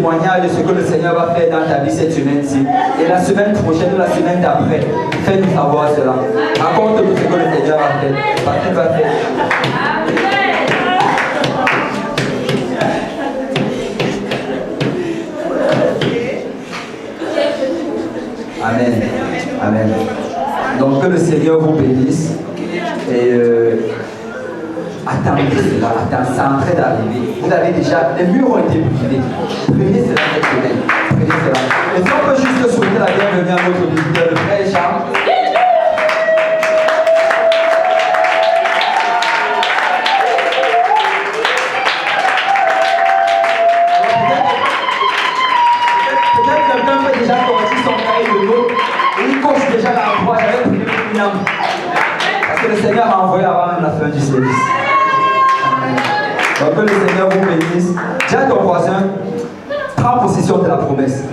témoignage de ce que le Seigneur va faire dans ta vie cette semaine-ci. Et la semaine prochaine ou la semaine d'après, fais-nous savoir cela. Raconte-nous ce que le Seigneur va faire. Parce qu'il va faire. Amen. Amen. Donc que le Seigneur vous bénisse. Et attendez cela, attendez, c'est en train d'arriver. Vous avez déjà, les murs ont été brisés. Prenez cela cette semaine. Prenez cela. Et si on peut juste souhaiter la bienvenue à notre visiteur, le frère Charles. Peut-être quelqu'un peut déjà sortir son cahier de l'eau et il coche déjà la voie. J'avais pris une âme. Parce que le Seigneur a envoyé avant même la fin du service. Donc que le Seigneur vous bénisse. Dis à ton voisin, prends possession de la promesse.